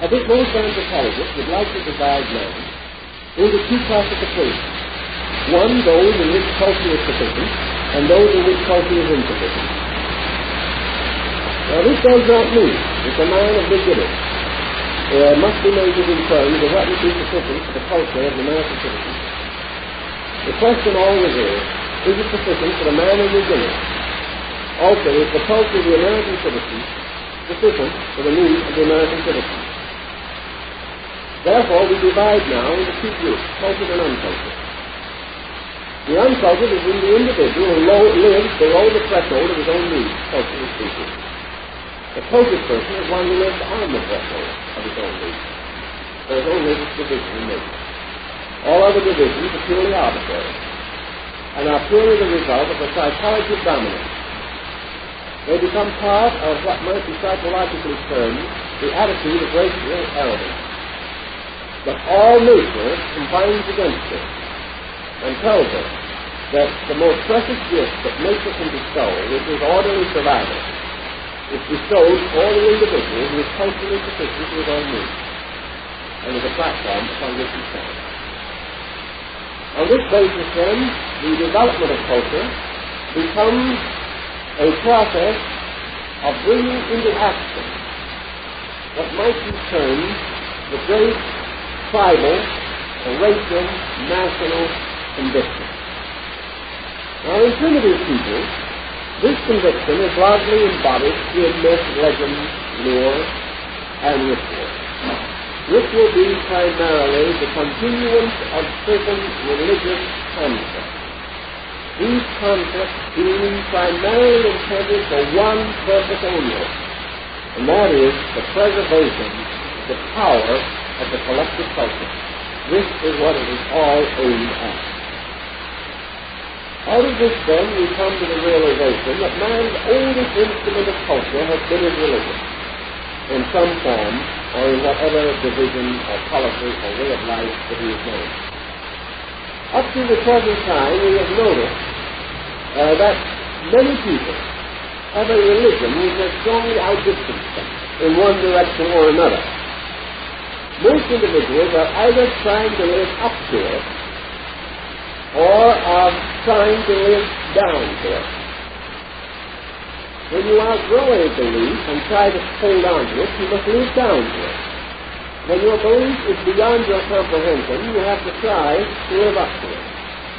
I think most anthropologists would like to divide man into two classifications. One, those in which culture is sufficient, and those in which culture is insufficient. Now, this does not mean that the man of beginning must be measured in terms of what would be sufficient for the culture of the American citizen. The question always is it sufficient for the man of beginning? Also, is the culture of the American citizen sufficient for the needs of the American citizen? Therefore, we divide now into two groups, cultured and uncultured. The uncultured is in the individual who lives below the threshold of his own needs, culturally speaking. The cultured person is one who lives on the threshold of his own needs. There is only this division in nature. All other divisions are purely arbitrary and are purely the result of the psychology of dominance. They become part of what might be psychologically termed the attitude of racial arrogance. But all nature combines against it and tells us that the most precious gift that nature can bestow, which is orderly survival, is bestowed for the individual who is culturally sufficient to his own needs and is a platform upon which he stands. On this basis, then, the development of culture becomes a process of bringing into action what might be termed the great tribal or racial national conviction. Now, in primitive people, this conviction is largely embodied in myth, legend, lore, and ritual. Which will be primarily the continuance of certain religious concepts. These concepts being primarily intended for one purpose only, and that is the preservation of the power of the collective culture. This is what it is all aimed at. Out of this, then, we come to the realization that man's oldest instrument of culture has been his religion, in some form, or in whatever division or policy or way of life that he has known. Up to the present time, we have noticed that many people have a religion which has strongly outdistanced them in one direction or another. Most individuals are either trying to live up to it or are trying to live down to it. When you outgrow a belief and try to hold on to it, you must live down to it. When your belief is beyond your comprehension, you have to try to live up to it.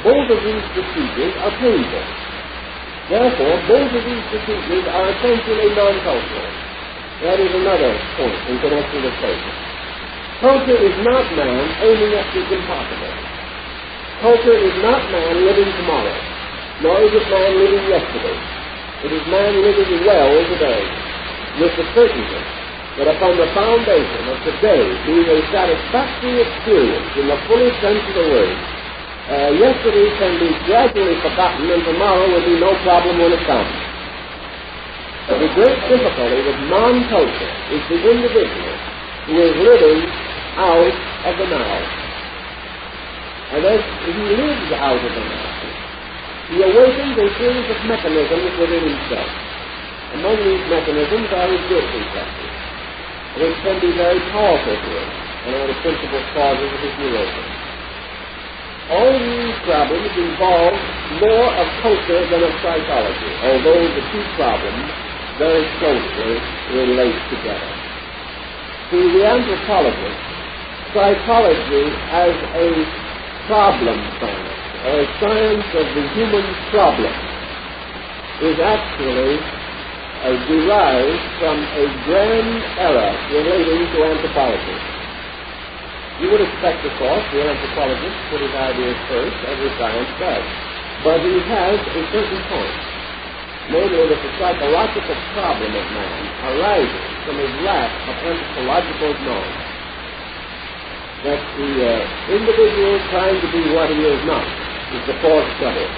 Both of these procedures are painful. Therefore, both of these procedures are essentially non-cultural. That is another point in connection with culture. Culture is not man aiming at the impossible. Culture is not man living tomorrow, nor is it man living yesterday. It is man living well today, with the certainty that upon the foundation of today being a satisfactory experience in the fullest sense of the word, yesterday can be gradually forgotten and tomorrow will be no problem when it comes. The great difficulty with non-culture is the individual who is living out of the now. And as he lives out of the now, he awakens a series of mechanisms within himself. Among these mechanisms are his guilt reflexes, which can be very powerful to him and are the principal causes of his neurosis. All of these problems involve more of culture than of psychology, although the two problems very closely relate together. To the anthropologist, psychology as a problem science, or a science of the human problem, is actually derived from a grand error relating to anthropology. You would expect, of course, the anthropologist to put his ideas first, every science does. But he has a certain point, namely that the psychological problem of man arises from his lack of anthropological knowledge. That the individual trying to be what he is not is the cause of trouble.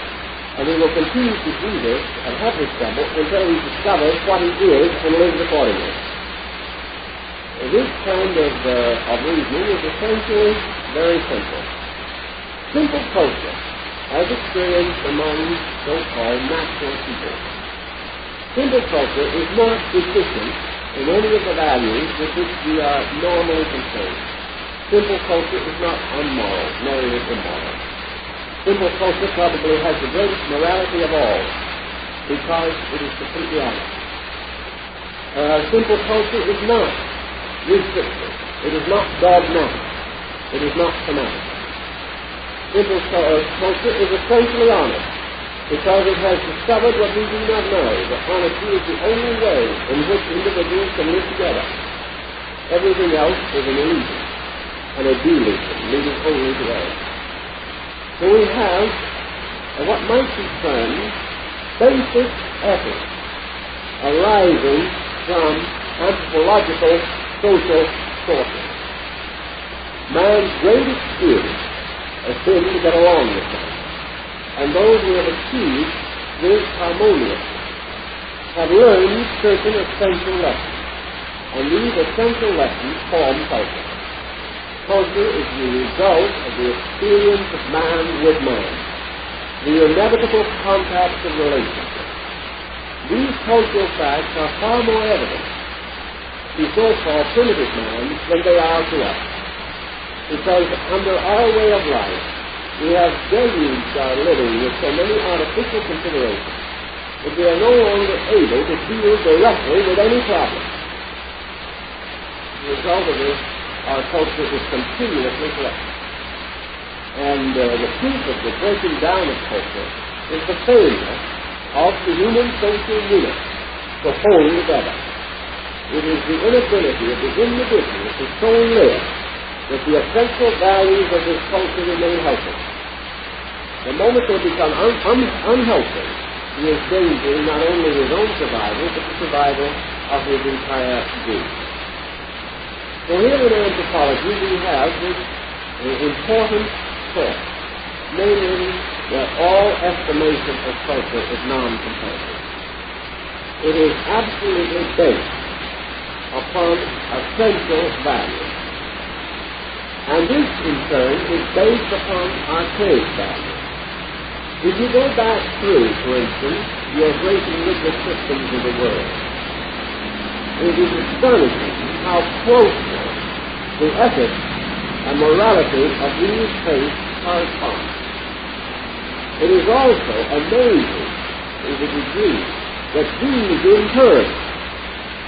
And he will continue to do this and have this trouble until he discovers what he is and lives accordingly. This kind of reasoning is essentially very simple. Simple culture, as experienced among so-called natural people. Simple culture is not deficient in any of the values with which we are normally concerned. Simple culture is not unmoral, nor is it immoral. Simple culture probably has the greatest morality of all, because it is completely honest. Simple culture is not restrictive. It is not dogmatic. It is not fanatic. Simple culture is essentially honest, because it has discovered what we do not know, that honesty is the only way in which individuals can live together. Everything else is an illusion, and a delusion, leading only to error. So we have what might be termed basic ethics arising from anthropological social sources. Man's greatest fear has been to get along with man, and those who have achieved this harmoniously have learned certain essential lessons, and these essential lessons form culture. Culture is the result of the experience of man with man, the inevitable contacts of relationship. These cultural facts are far more evident to so-called primitive man than they are to us, because under our way of life, we have deluged our living with so many artificial considerations that we are no longer able to deal directly with any problem. The result of this, our culture is continuously corrupted. And the proof of the breaking down of culture is the failure of the human social unit to hold together. It is the inability of the individual to so live that the essential values of this culture remain healthy. The moment they become unhealthy, he is endangering not only his own survival, but the survival of his entire group. So here in anthropology we have this important thought, namely that all estimation of culture is non-comparative. It is absolutely based upon essential values. And this, in turn, is based upon archaic values. If you go back through, for instance, your great religious systems of the world, it is astonishing how closely the ethics and morality of these faiths correspond. It is also amazing to the degree that these, in turn,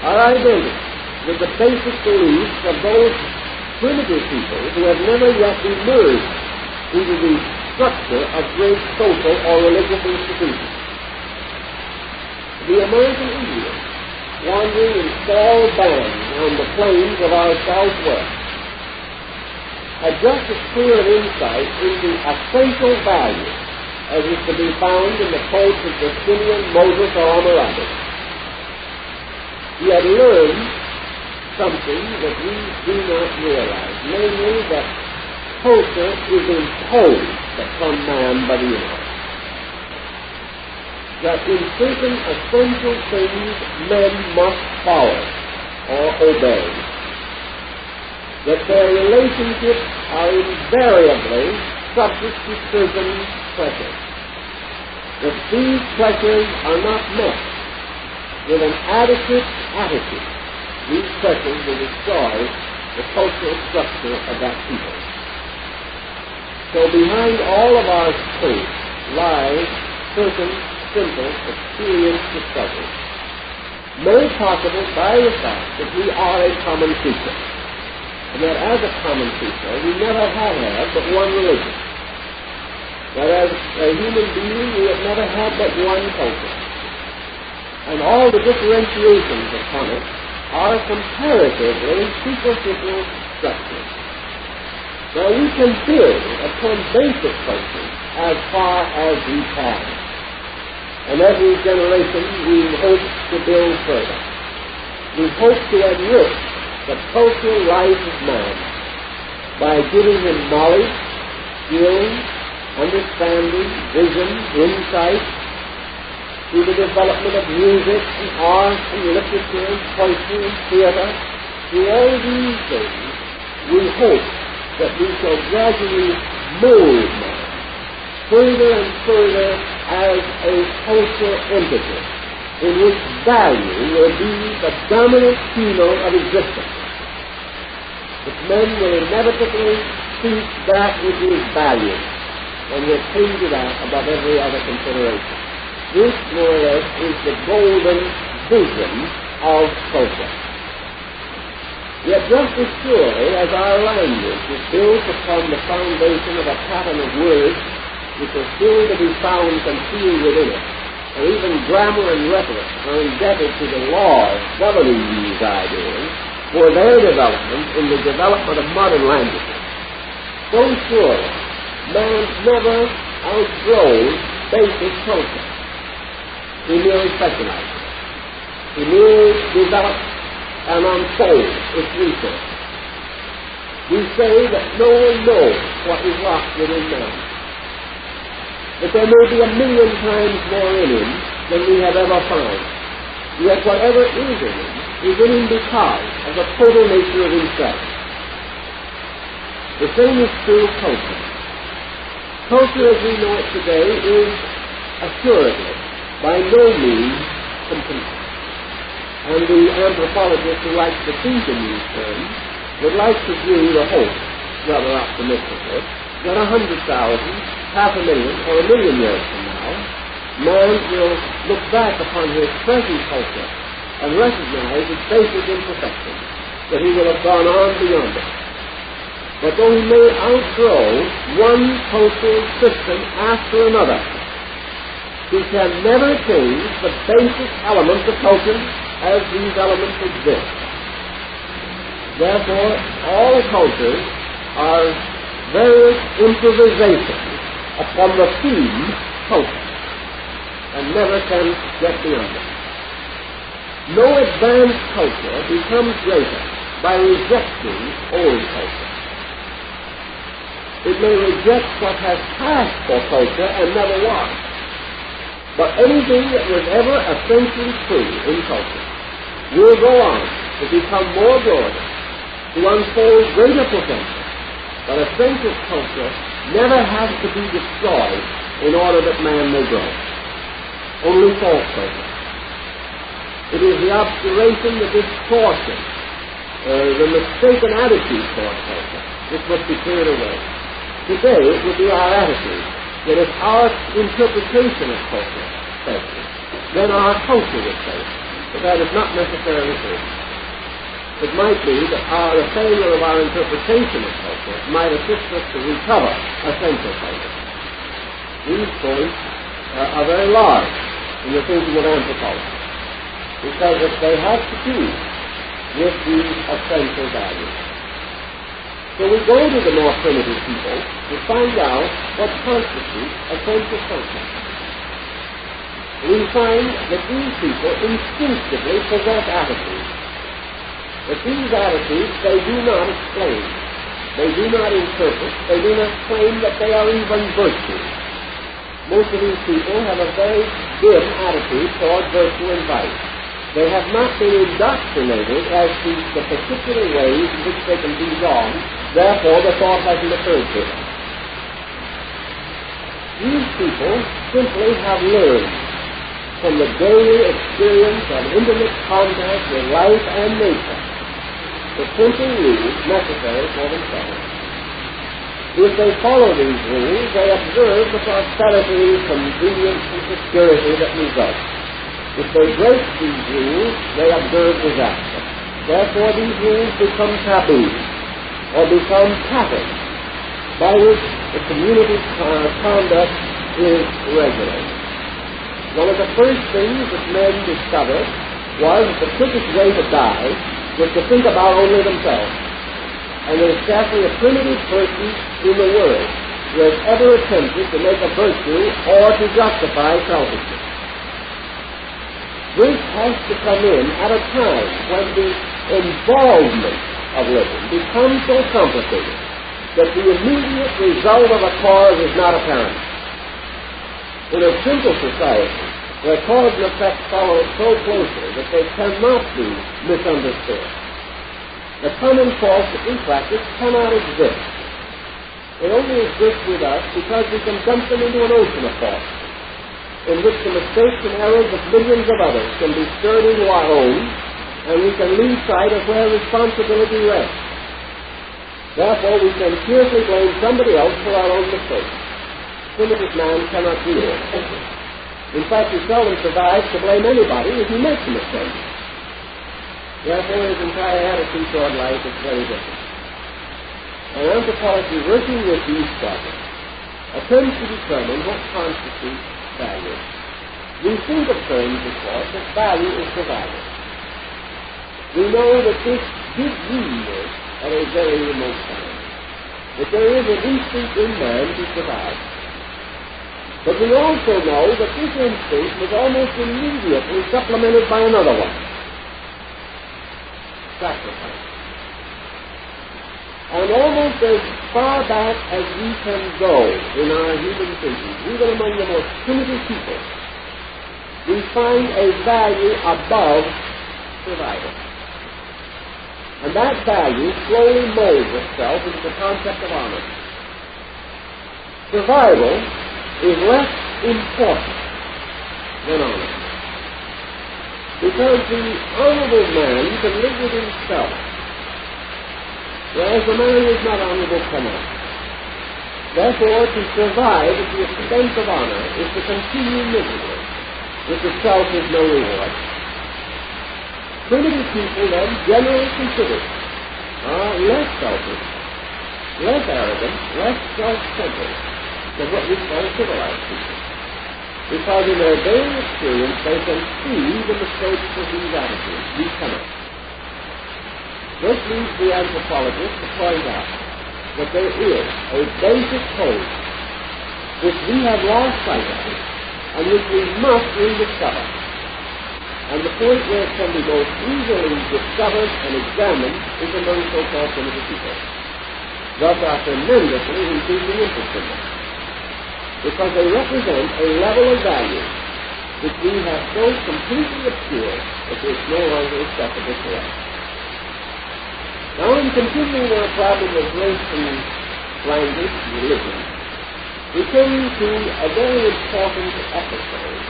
are identical with the basic beliefs of those primitive people who have never yet emerged into the structure of great social or religious institutions. The American Indian, wandering in small bands on the plains of our Southwest, had just as clear an insight into essential values as is to be found in the codes of Justinian, Moses, or Hammurabi. He had learned something that we do not realize, namely that culture is imposed upon man by the universe. That in certain essential things men must follow or obey. That their relationships are invariably subject to certain pressures. That these pressures are not met with an adequate attitude. These pressures will destroy the cultural structure of that people. So behind all of our faith lies certain simple experience discoveries, made possible by the fact that we are a common creature, and that as a common creature we never have had but one religion. That as a human being we have never had but one culture, and all the differentiations upon it are comparatively superficial structures. Now we can build upon basic culture as far as we can, and every generation we hope to build further. We hope to enrich the cultural life of man by giving him knowledge, skill, understanding, vision, insight, through the development of music and art and literature and poetry and theater. Through all these things, we hope that we shall gradually mold man further and further as a cultural entity, in which value will be the dominant keynote of existence. That men will inevitably seek that which is value and will cling to that above every other consideration. This, more or less, is the golden vision of culture. Yet just as surely as our language is built upon the foundation of a pattern of words which are still to be found concealed within it, and even grammar and rhetoric are indebted to the laws governing these ideas for their development in the development of modern languages, so surely man never outgrows basic culture. He merely specializes. He merely develops and unfolds its research. We say that no one knows what is locked within man, that there may be 1,000,000 times more in him than we have ever found. Yet whatever is in him because of the total nature of himself. The same is true of culture. Culture as we know it today is assuredly by no means complete. And the anthropologist who likes to think in these terms would like to view the hope, rather optimistically, that 100,000, 500,000, or 1,000,000 years from now, man will look back upon his present culture and recognize its basic imperfection, that he will have gone on beyond it. But though he may outgrow one cultural system after another, he can never change the basic elements of culture as these elements exist. Therefore, all cultures are various improvisations upon the theme culture, and never can get beyond it. No advanced culture becomes greater by rejecting old culture. It may reject what has passed for culture and never was. But anything that was ever essentially true in culture will go on to become more glorious, to unfold greater potential. But essential culture never has to be destroyed in order that man may grow. Only false culture. It is the obscuration, the distortion, the mistaken attitude toward culture which must be cleared away. Today it would be our attitude that if our interpretation of culture fails, then our culture would fail. But that is not necessarily true. It might be that the failure of our interpretation of culture might assist us to recover essential culture. These points are very large in the thinking of anthropology, because they have to do with these essential values. So we go to the more primitive people to find out what constitutes essential culture. We find that these people instinctively possess attitudes. But these attitudes they do not explain. They do not interpret. They do not claim that they are even virtues. Most of these people have a very dim attitude toward virtue and vice. They have not been indoctrinated as to the particular ways in which they can be wrong, therefore the thought hasn't occurred to them. These people simply have learned from the daily experience and intimate contact with life and nature the simple rules necessary for themselves. If they follow these rules, they observe the prosperity, convenience, and security that results. If they break these rules, they observe disaster. Therefore, these rules become taboos, or become patterns, by which the community's conduct is regulated. One of the first things that men discovered was that the quickest way to die was to think about only themselves. And there is scarcely a primitive person in the world who has ever attempted to make a virtue or to justify selfishness. This has to come in at a time when the involvement of living becomes so complicated that the immediate result of a cause is not apparent. In a simple society, where cause and effect follow so closely that they cannot be misunderstood, the common force that we practice cannot exist. It only exists with us because we can dump them into an ocean of force. in which the mistakes and errors of millions of others can be stirred into our own, and we can lose sight of where responsibility rests. Therefore, we can cheerfully blame somebody else for our own mistakes. Primitive man cannot do this. In fact, he seldom survives to blame anybody if he makes a mistake. Therefore, his entire attitude toward life is very different. And anthropology, working with these problems, attempts to determine what constitutes value. We think of terms, of course, that value is survival. We know that this did mean this at a very remote time, that there is an instinct in man to survive. But we also know that this instinct was almost immediately supplemented by another one: sacrifice. And almost as far back as we can go in our human thinking, even among the most primitive people, we find a value above survival. And that value slowly molds itself into the concept of honor. Survival is less important than honor, because the honorable man can live with himself, whereas the man who is not honorable cannot. Therefore, to survive at the expense of honor is to continue miserably, which itself is no reward. Primitive people, then, generally considered, are less selfish, less arrogant, less self-centered than what we call civilized people, because in their daily experience they can see the mistakes of these attitudes. We cannot. This leads the anthropologist to point out that there is a basic code which we have lost sight of and which we must rediscover. And the point where it can be most easily discovered and examined is among so-called primitive people. Thus are tremendously increasing interest in them, because they represent a level of value which we have so completely obscured that it's no longer accessible to us. Now, in continuing our problem of race and language and religion, we came to a very important episode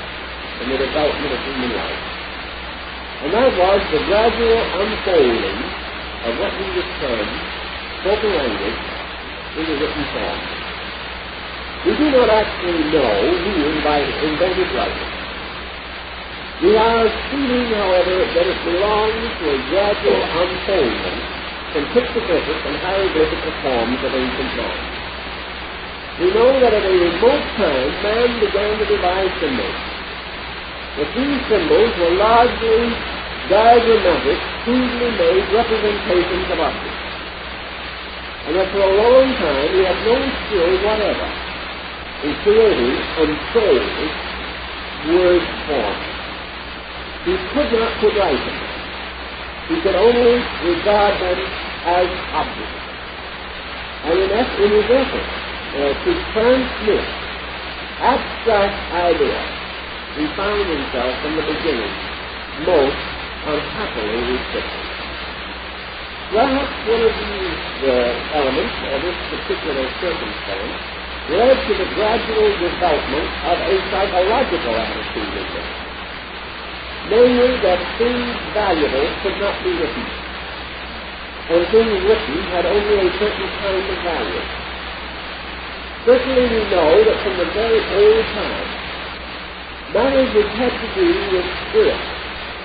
in the development of human life. And that was the gradual unfolding of what we would term spoken language into written form. We do not actually know who invented writing. We are assuming, however, that it belongs to a gradual unfoldment from pictographic and hieroglyphical forms of ancient man. We know that at a remote time man began to devise symbols. But these symbols were largely diagrammatic, crudely made representations of objects. And that for a long time we had no skill whatever in creating unfolded word forms. He could not put life in them. He could only regard them as objects. And in his effort to transmit abstract ideas, he found himself from the beginning most unhappily restricted. Perhaps one of these elements of this particular circumstance led to the gradual development of a psychological attitude in them. Namely, that things valuable could not be written, and things written had only a certain kind of value. Certainly we know that from the very old time, matters which had to do with spirit,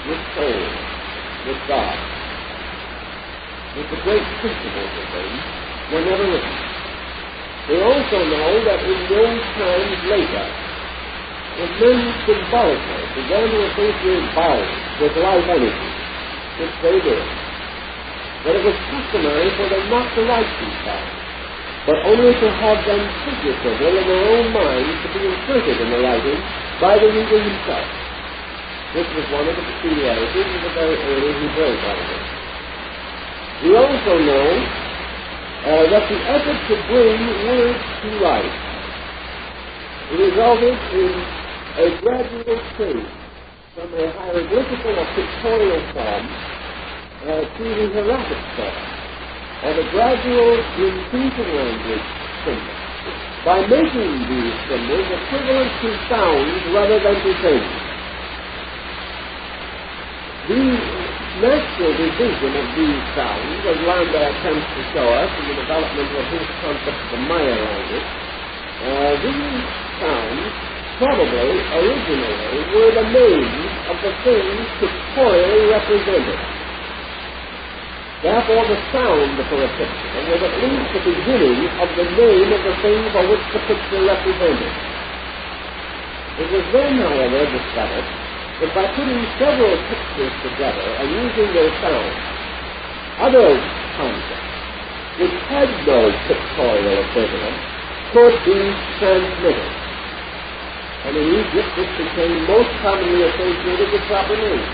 with soul, with God, with the great principles of things, were never written. We also know that in those times later, when men symbolically began to associate vowels with life energy, which they did, that it was customary for them not to write these vowels, but only to have them figuratively in their own minds to be inserted in the writing by the reader himself. This was one of the peculiarities of the very early Hebraic language. We also know that the effort to bring words to life resulted in a gradual change from a hieroglyphical or pictorial form to the hieratic form, and a gradual increase in language symbols. by making these symbols equivalent to sounds rather than to things. The natural division of these sounds, as Lambda attempts to show us in the development of his concept of the Maya language, these sounds probably originally were the names of the things pictorially represented. Therefore, the sound for a picture was at least the beginning of the name of the thing for which the picture represented. It was then, however, discovered that by putting several pictures together and using their sound, other concepts, which had no pictorial equivalent, could be transmitted. And in Egypt, this became most commonly associated with proper names,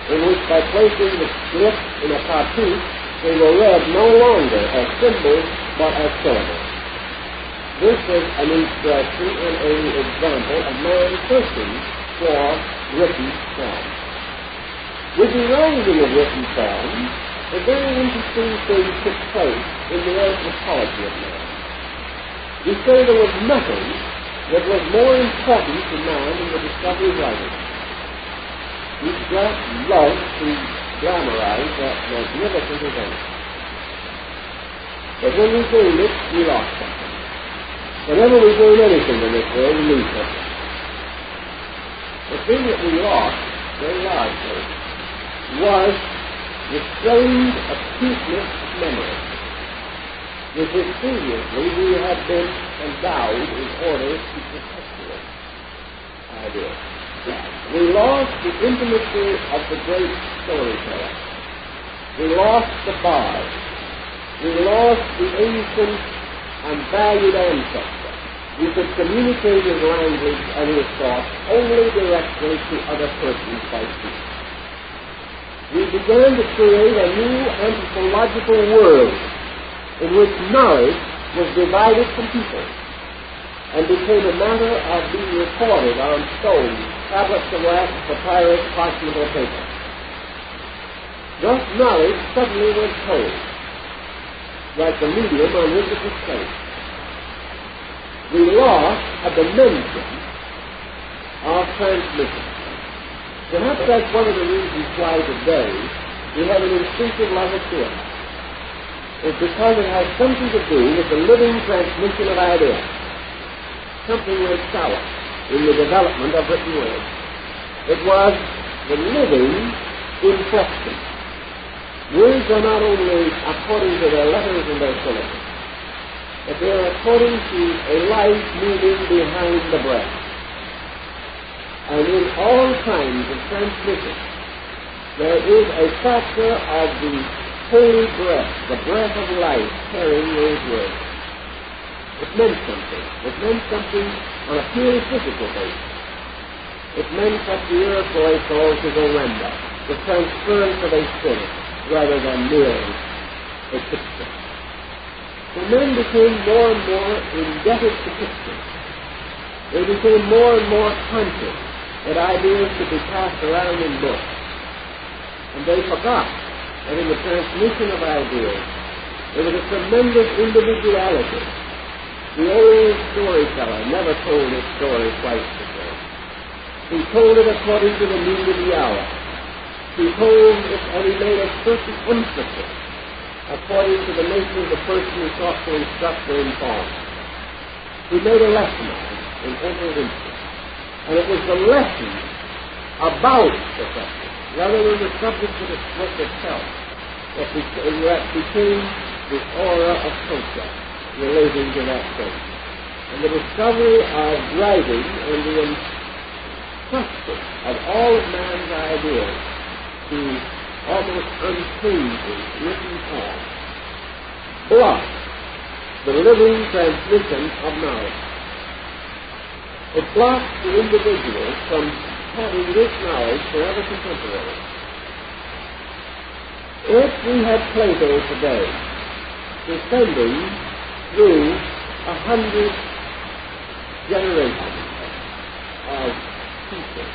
in which by placing the glyphs in a cartouche, they were read no longer as symbols, but as syllables. This is an illustration and an example of man searching for written form. With the rising of written form, a very interesting thing took place in the anthropology of man. We say there was nothing that was more important to man than the discovery of writing. We just love to glamorize that magnificent event. But when we gained it, we lost something. Whenever we gain anything in this world, we lose something. The thing that we lost, very largely, was the strange acuteness of memory, with which previously we had been endowed in order to perpetuate ideas. We lost the intimacy of the great storyteller. We lost the bard. We lost the ancient and valued ancestor. We could communicate his language and his thoughts only directly to other persons by speech. We began to create a new anthropological world in which knowledge was divided from people and became a matter of being recorded on stone, tablets of wax, papyrus, parchment, or paper. Thus knowledge suddenly went cold, like the medium on which it was placed. We lost a dimension of transmission. Perhaps that's one of the reasons why today we have an instinctive love of theater. It's because it has something to do with the living transmission of ideas. Something went sour in the development of written words. It was the living inflection. Words are not only according to their letters and their syllables, but they are according to a life moving behind the breath. And in all kinds of transmission, there is a factor of the holy breath, the breath of life, carrying those words. It meant something. It meant something on a purely physical basis. It meant what the Iroquois called to the renda, the transference of a spirit, rather than merely a picture. So men became more and more indebted to pictures. They became more and more conscious that ideas could be passed around in books. And they forgot that in the transmission of ideas, there was a tremendous individuality. The old storyteller never told his story twice before. He told it according to the need of the hour. He told it and he made a certain emphasis according to the nature of the person who sought to instruct or inform. He made a lesson of it in every instance. And it was the lesson about the subject, rather than the subject of the book itself, that became the aura of culture relating to that thing. And the discovery of writing and the entrusting of all of man's ideas to almost unchanging written form blocked the living transmission of knowledge. It blocks the individual from having this knowledge forever contemporary. If we had Plato today descending through 100 generations of people,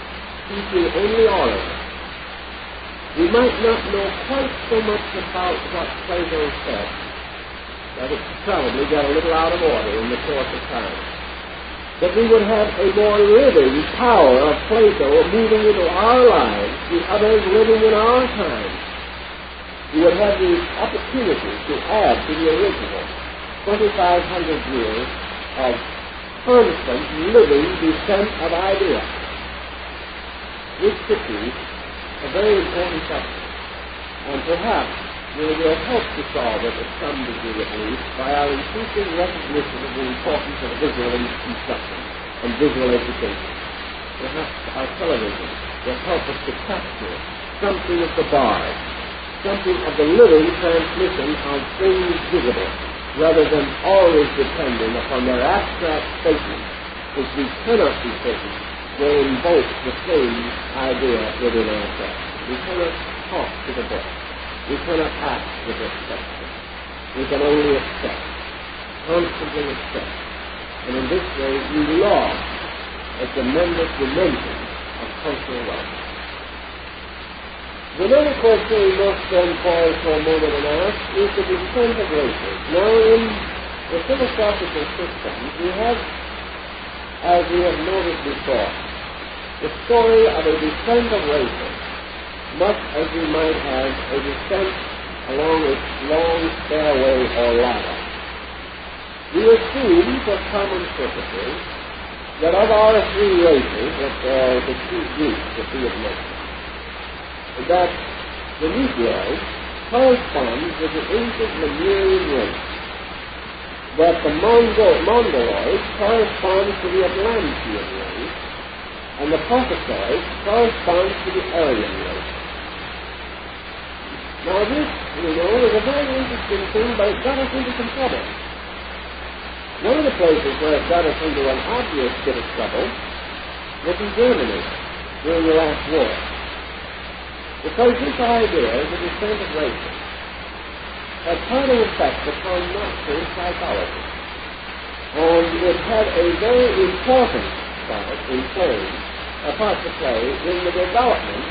teaching only order, we might not know quite so much about what Plato said, that it probably got a little out of order in the course of time. That we would have a more living power of Plato moving into our lives, the others living in our time. We would have the opportunity to add to the original 2,500 years of constant living descent of ideas. This could be a very important subject, and perhaps we will help to solve it at some degree at least by our increasing recognition of the importance of visual instruction and visual education. Perhaps our television will help us to capture something of the bard, something of the living transmission of things visible, rather than always depending upon their abstract statements, which we cannot be certain will invoke the same idea within ourselves. We cannot talk to the book. We cannot act with respect. We can only accept, constantly accept. And in this way, we lost a tremendous dimension of cultural life. The other question we must then pause for a moment and ask is the descent of races. Now, in the philosophical system, we have, as we have noted before, the story of a descent of races, much as we might have a descent along a long stairway or ladder. We assume, for common purposes, that of our three races, that are the two groups that we have mentioned, that the Negroid corresponds with the ancient Lemurian race, that the Mongoloid corresponds to the Atlantean race, and the Caucasoid corresponds to the Aryan race. Now this, you know, is a very interesting thing, but it got us into some trouble. One of the places where it got us into an obvious bit of trouble was in Germany during the last war. Because this idea, the descent of races, had quite an effect upon Nazi psychology. And it had a very important part to play in the development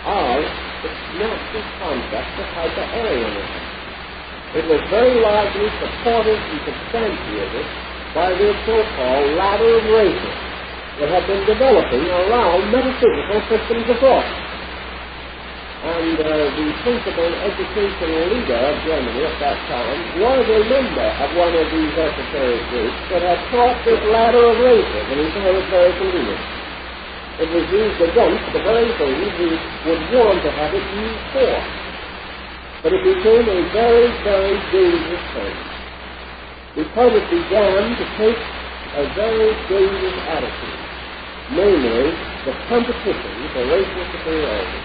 of the Nazi concept of hyper-Aryanism. It was very largely supported and substantiated by this so-called ladder of races that had been developing around metaphysical systems of thought. And the principal educational leader of Germany at that time was a member of one of these esoteric groups that had taught this ladder of races, and he thought it very convenient. It was used against the very things we would want to have it used for. But it became a very, very dangerous thing, because it began to take a very dangerous attitude, namely the competition for racial superiority.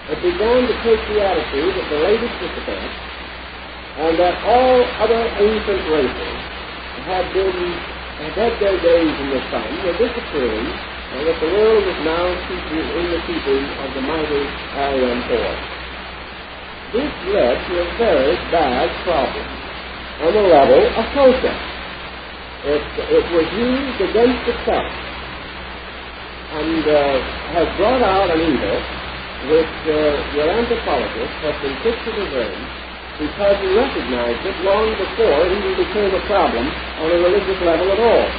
It began to take the attitude of the latest discipline, and that all other ancient races had had their days in the sun, were disappearing, and that the world is now in the keeping of the mighty Aryan force. This led to a very bad problem on the level of culture. It was used against itself, and has brought out an evil which your anthropologists have been quick to discern, because he recognized it long before it even became a problem on a religious level at all.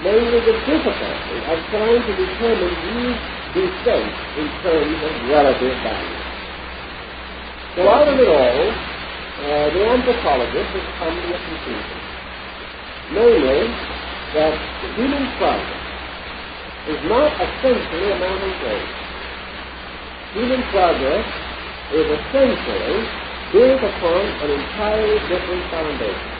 Namely, the difficulty of trying to determine these descents in terms of relative value. So out of it all, the anthropologist has come to a conclusion. Namely, that human progress is not essentially a mountain race. Human progress is essentially built upon an entirely different foundation,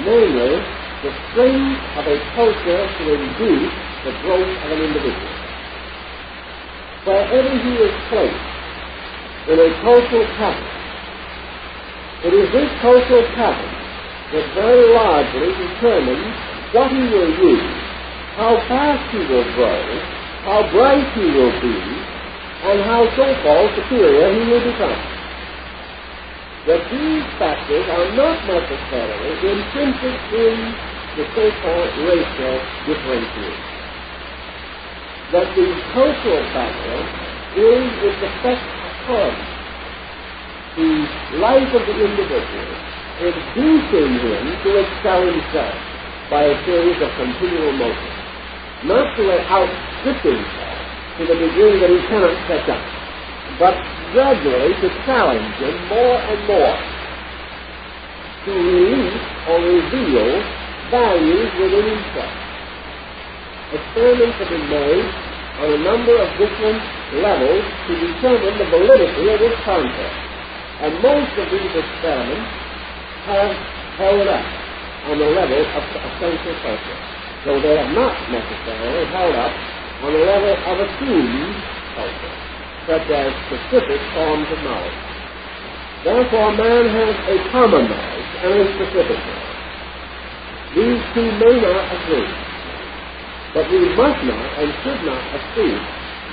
namely the strength of a culture to induce the growth of an individual. Wherever he is placed in a cultural pattern, it is this cultural pattern that very largely determines what he will use, how fast he will grow, how bright he will be, and how so-called superior he will become. That these factors are not necessarily intrinsic in the so-called racial differentiation. That the cultural factor is its effect upon the life of the individual, inducing him to excel himself by a series of continual motions, not to outstrip himself to the degree that he cannot catch up, but gradually to challenge him more and more, to release or reveal values within himself. Experiments have been made on a number of different levels to determine the validity of this concept. And most of these experiments have held up on the level of essential culture, though they have not necessarily held up on the level of assumed culture, such as specific forms of knowledge. Therefore, man has a common knowledge and a specific knowledge. These two may not agree, but we must not and should not assume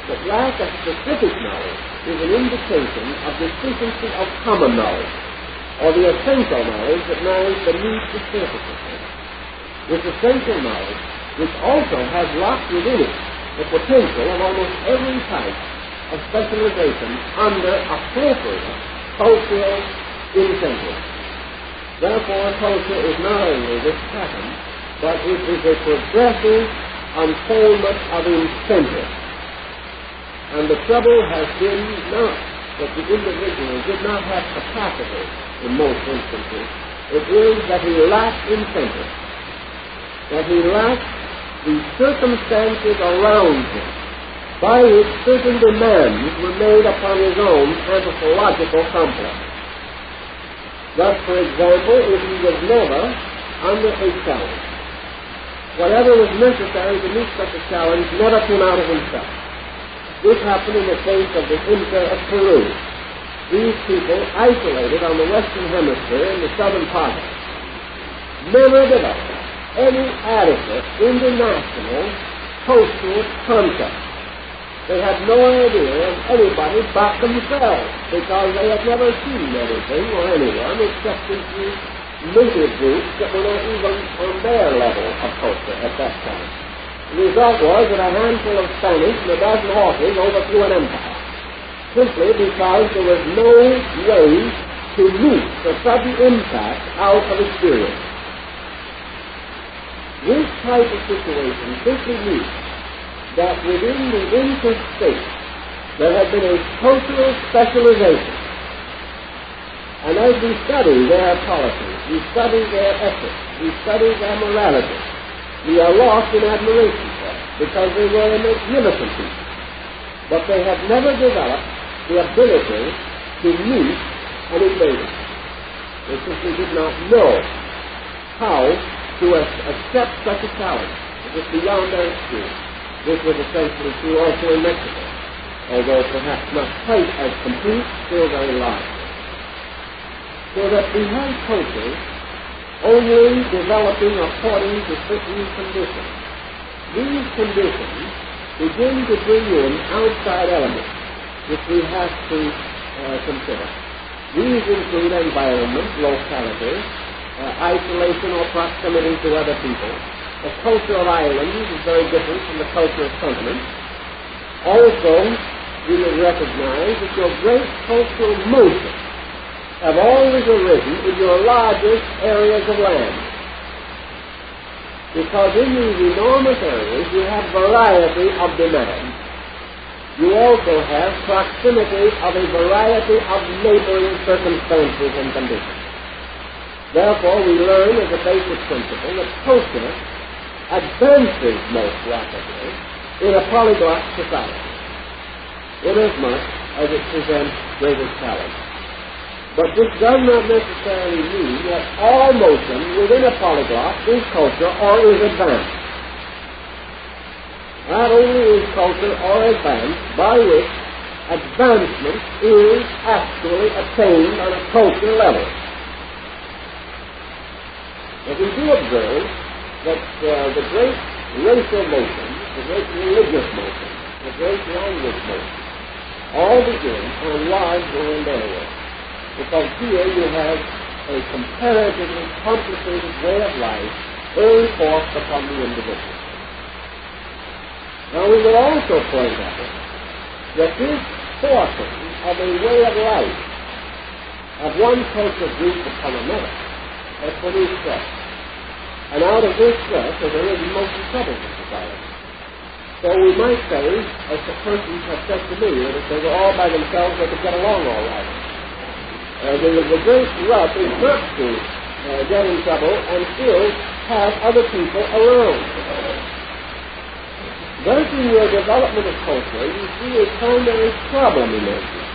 that lack of specific knowledge is an indication of deficiency of common knowledge, or the essential knowledge that lies beneath the surface of things. This essential knowledge, which also has locked within it the potential of almost every type of specialization under appropriate cultural incentives. Therefore, culture is not only this pattern, but it is a progressive unfoldment of incentives. And the trouble has been not that the individual did not have capacity in most instances. It is that he lacked incentive, that he lacked the circumstances around him by which certain demands were made upon his own anthropological complex. Thus, for example, if he was never under a challenge, whatever was necessary to meet such a challenge never came out of himself. This happened in the case of the Inca of Peru. These people, isolated on the western hemisphere in the southern pocket, never developed any adequate international cultural concept. They had no idea of anybody but themselves, because they had never seen anything or anyone except these native groups that were not even on their level of culture at that time. The result was that a handful of Spanish and a dozen horses overthrew an empire, simply because there was no way to meet the sudden impact out of experience. This type of situation simply means that within the Inca state there had been a cultural specialization. And as we study their policies, we study their ethics, we study their morality, we are lost in admiration for it, because they were a magnificent people. But they have never developed the ability to meet an invader. They simply did not know how to accept such a challenge. It was beyond their experience. This was essentially true also in Mexico, although perhaps not quite as complete, still very large. So that we have cultures only developing according to certain conditions. These conditions begin to bring in outside elements which we have to consider. These include environment, locality, isolation or proximity to other people. The culture of islands is very different from the culture of continents. Also, we will recognize that your great cultural motions have always arisen in your largest areas of land. Because in these enormous areas you have variety of demand. You also have proximity of a variety of neighboring circumstances and conditions. Therefore, we learn as a basic principle that culture advances most rapidly in a polyglot society, inasmuch as it presents greater challenge. But this does not necessarily mean that all motion within a polyglot is culture or is advanced. Not only is culture or advanced by which advancement is actually attained on a culture level. But we do observe that the great racial motion, the great religious motion, the great language motion, all begin on large land areas. Because here you have a comparatively complicated way of life being forced upon the individual. Now we will also point out that this forcing of a way of life of one culture group upon another has produced stress. And out of this stress has arisen most trouble in society. So we might say, as the persons have said to me, that if they were all by themselves, they could get along all right. The great rub is not to get in trouble and still have other people around. Thus, in your development of culture, you see a primary problem emerging.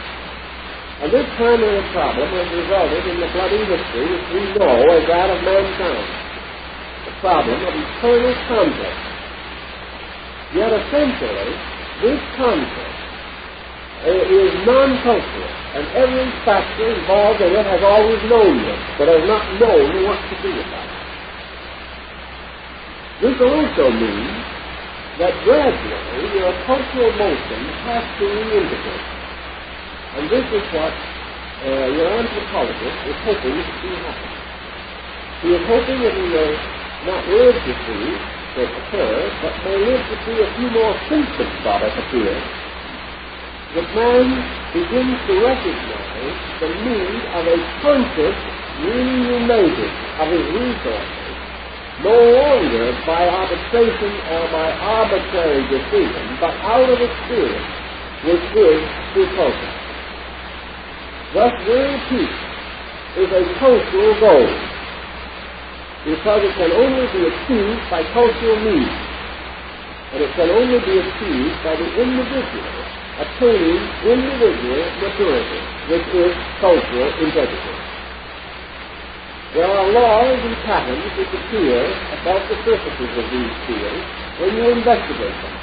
And this primary problem has resulted in the bloody history which we know as that of mankind, the problem of eternal conflict. Yet essentially, this conflict is non-cultural, and every factor involved in it has always known this, but has not known what to do about it. This also means that gradually your cultural motion has to reintegrate. And this is what your anthropologist is hoping to see happen. He is hoping that he will not live to see it occur, but may live to see a few more symptoms of it appear. That man begins to recognize the need of a conscious reuniting of his resources, no longer by arbitration or by arbitrary decision, but out of experience, which is through culture. Thus, world peace is a cultural goal, because it can only be achieved by cultural means, and it can only be achieved by the individual attaining individual maturity, which is cultural integrity. There are laws and patterns which appear about the surfaces of these fields when you investigate them.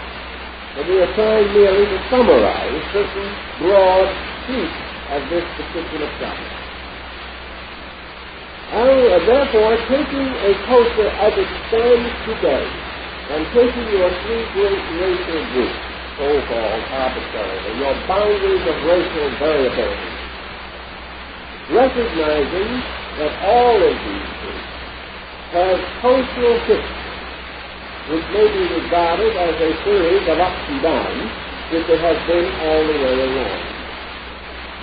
But we are trying merely to summarize certain broad truths of this particular problem. And therefore, taking a culture as it stands today, and taking your three great racial groups, so-called arbitrarily, your boundaries of racial variability, recognizing that all of these groups have cultural history, which may be regarded as a series of ups and downs, which it has been all the way along.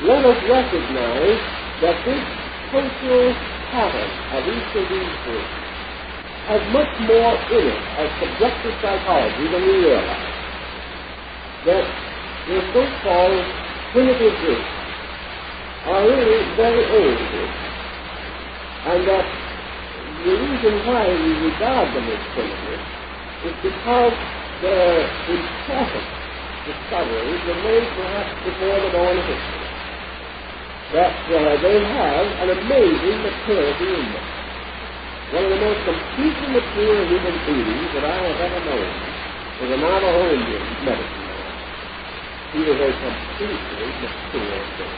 Let us recognize that this cultural pattern of each of these groups has much more in it as subjective psychology than we realize. That the so-called primitive groups are really very old groups, and that the reason why we regard them as primitive is because their important discoveries were made perhaps before the dawn of history. That they have an amazing maturity in them. One of the most completely mature human beings that I have ever known was a Navajo Indian medicine man. He was a completely mature being.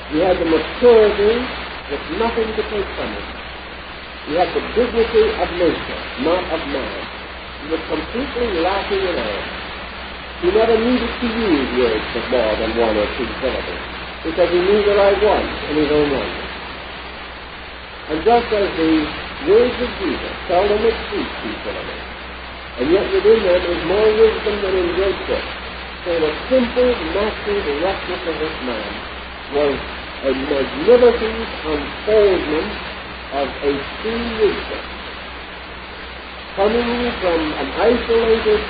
He had the maturity with nothing to take from him. He had the dignity of nature, not of man. He was completely lacking in all. He never needed to use words of more than one or two syllables, because he knew the right one in his own language. And just as the words of Jesus seldom exceed two syllables, and yet within them is more wisdom than in great books, so the simple, natural directness of this man was a magnificent unfoldment of a true wisdom, coming from an isolated,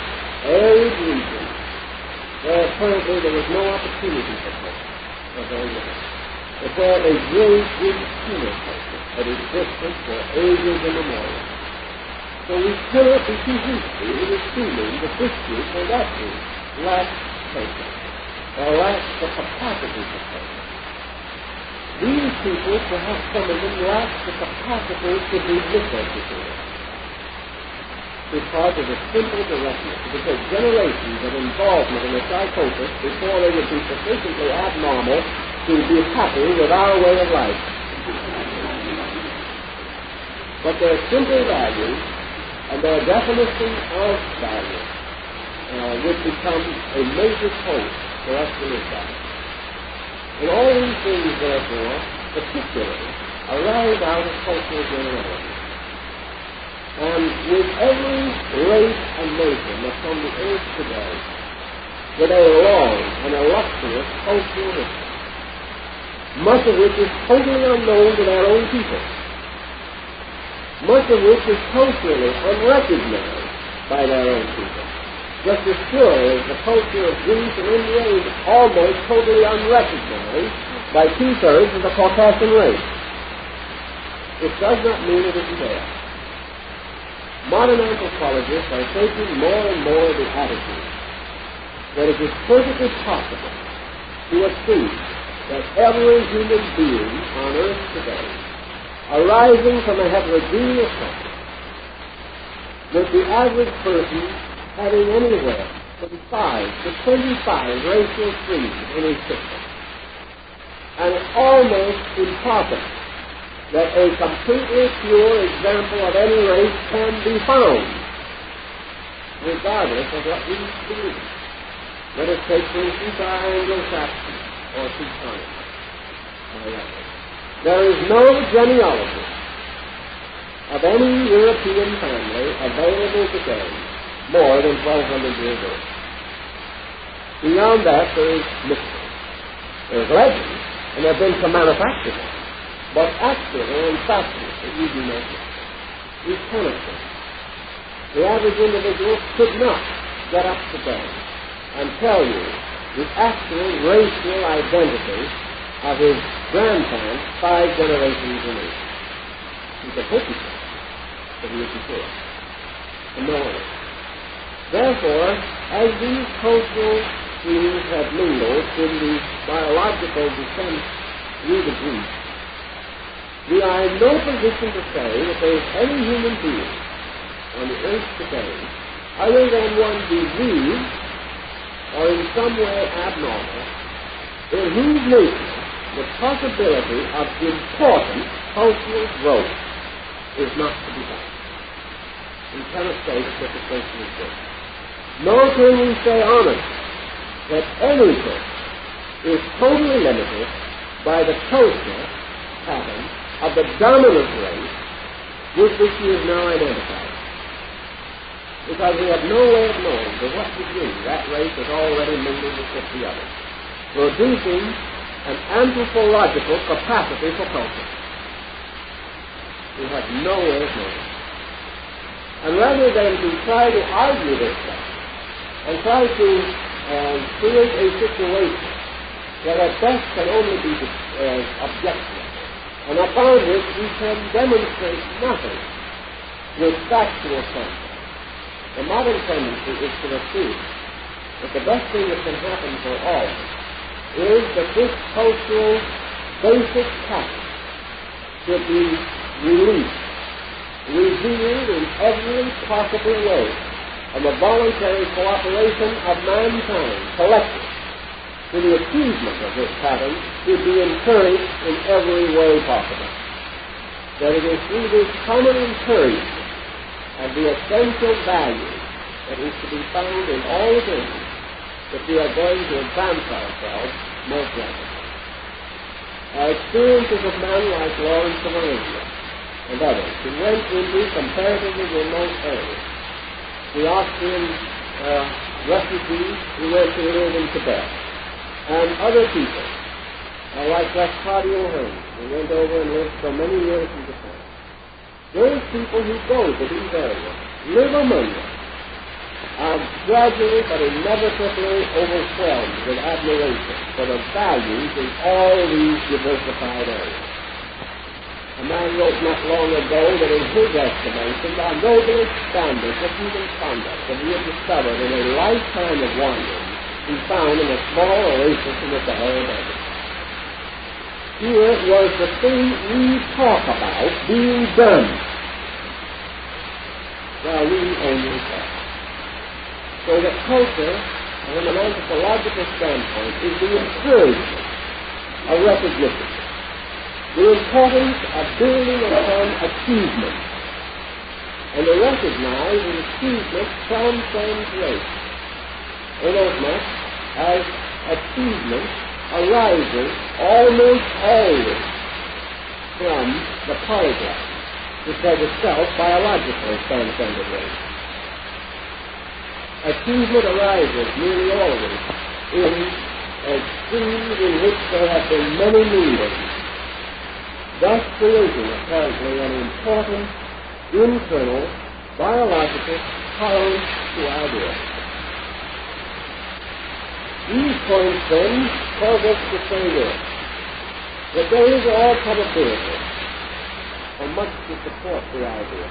arid region where apparently there was no opportunity for him. But where a great human culture had existed for ages immemorial. So we cannot be too hasty in assuming that this group or that group lacks culture, or lacks the capacity for culture. These people, perhaps some of them, lack the capacity to be miseducated because of the simple directness. It would take generations of involvement in a psychosis before they would be sufficiently abnormal to be happy with our way of life. But their simple values and their definition of value would become a major point for us to look at. And all these things, therefore, particularly, arise out of cultural generality. And with every race and nation that's on the earth today, with a long and illustrious cultural history, much of which is totally unknown to their own people, much of which is culturally unrecognized by their own people. Just as sure as the culture of Greece and India is almost totally unrecognized by two-thirds of the Caucasian race. It does not mean it isn't there. Modern anthropologists are taking more and more the attitude that it is perfectly possible to assume that every human being on earth today, arising from a heterogeneous culture, with the average person having anywhere from 5 to 25 racial streams in his system, and it's almost impossible that a completely pure example of any race can be found, regardless of what we believe. Let us take, for instance, our Anglo-Saxon or Teutonic. There is no genealogy of any European family available today more than 1,200 years old. Beyond that, there is mystery. There is legend, and there have been some manufactured ones. But actually and factually, we do not know. We cannot know. The average individual could not get up today and tell you the actual racial identity of his grandparents 5 generations removed. He could hope he could, but he isn't sure. And no one. Therefore, as these cultural streams have mingled in the biological descent through the Greeks, we are in no position to say that there is any human being on the earth today, other than one diseased or in some way abnormal, in whose nature the possibility of important cultural growth is not to be found. We cannot say that such a person is good. Nor can we say honestly that anything is totally limited by the culture pattern of the dominant race with which he is now identified. Because we have no way of knowing to what degree that race has already mingled with 50 others, producing an anthropological capacity for culture. We have no way of knowing. And rather than to try to argue this stuff and try to create a situation that at best can only be objective, and upon which we can demonstrate nothing with factual sense. The modern tendency is to assume that the best thing that can happen for all is that this cultural basic pattern should be released, revealed in every possible way, and the voluntary cooperation of mankind, collective, to the achievement of this pattern should be encouraged in every way possible. That it is through this common encouragement of the essential value that is to be found in all things that we are going to advance ourselves most rapidly. Our experiences of men like Lawrence of Arabia and others who went into comparatively remote areas, the Austrian refugees who went to live in Tibet, and other people, like Claudio Hearn, who went over and lived for many years in Japan. Those people who go to these areas, live among them, are gradually but inevitably overwhelmed with admiration for the values in all these diversified areas. A man wrote not long ago that in his estimation, the noblest standards of human conduct that he had discovered in a lifetime of wandering he found in a small oasis in the Sahara Desert. Here was the thing we talk about being done, while we only talk. So that culture, from an anthropological standpoint, is the encouragement of recognition, the importance of building upon achievement, and to recognize that achievement transcends race, inasmuch as achievement arises almost always from the polyglot, which has itself biologically transcended race. Achievement arises nearly always in as streams in which there have been many meetings, thus creating apparently an important internal biological tolerance to ideas. These points then cause us to say this, that there is all probability, or much to support the idea,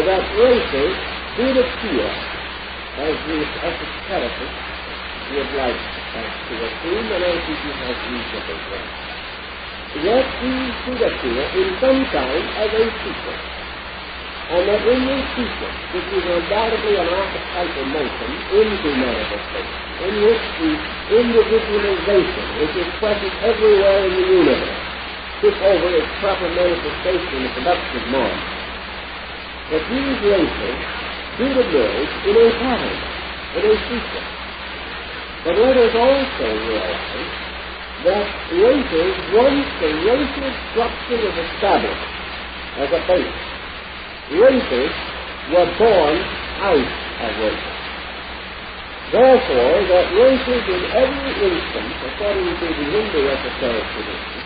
that races did appear, as the esotericists would like us to assume, and I think you have reasonable ground. Yet these did appear in some time as a sequence, and that in this sequence, which is undoubtedly an archetypal motion into manifestation, in which the individualization, which is present everywhere in the universe, took over its proper manifestation in the productive mind, that these races did emerge in a pattern, in a sequence. But let us also realize that races, once the racial structure was established as a base, races were born out of races. Therefore, that races in every instance, according to the Hindu esoteric tradition,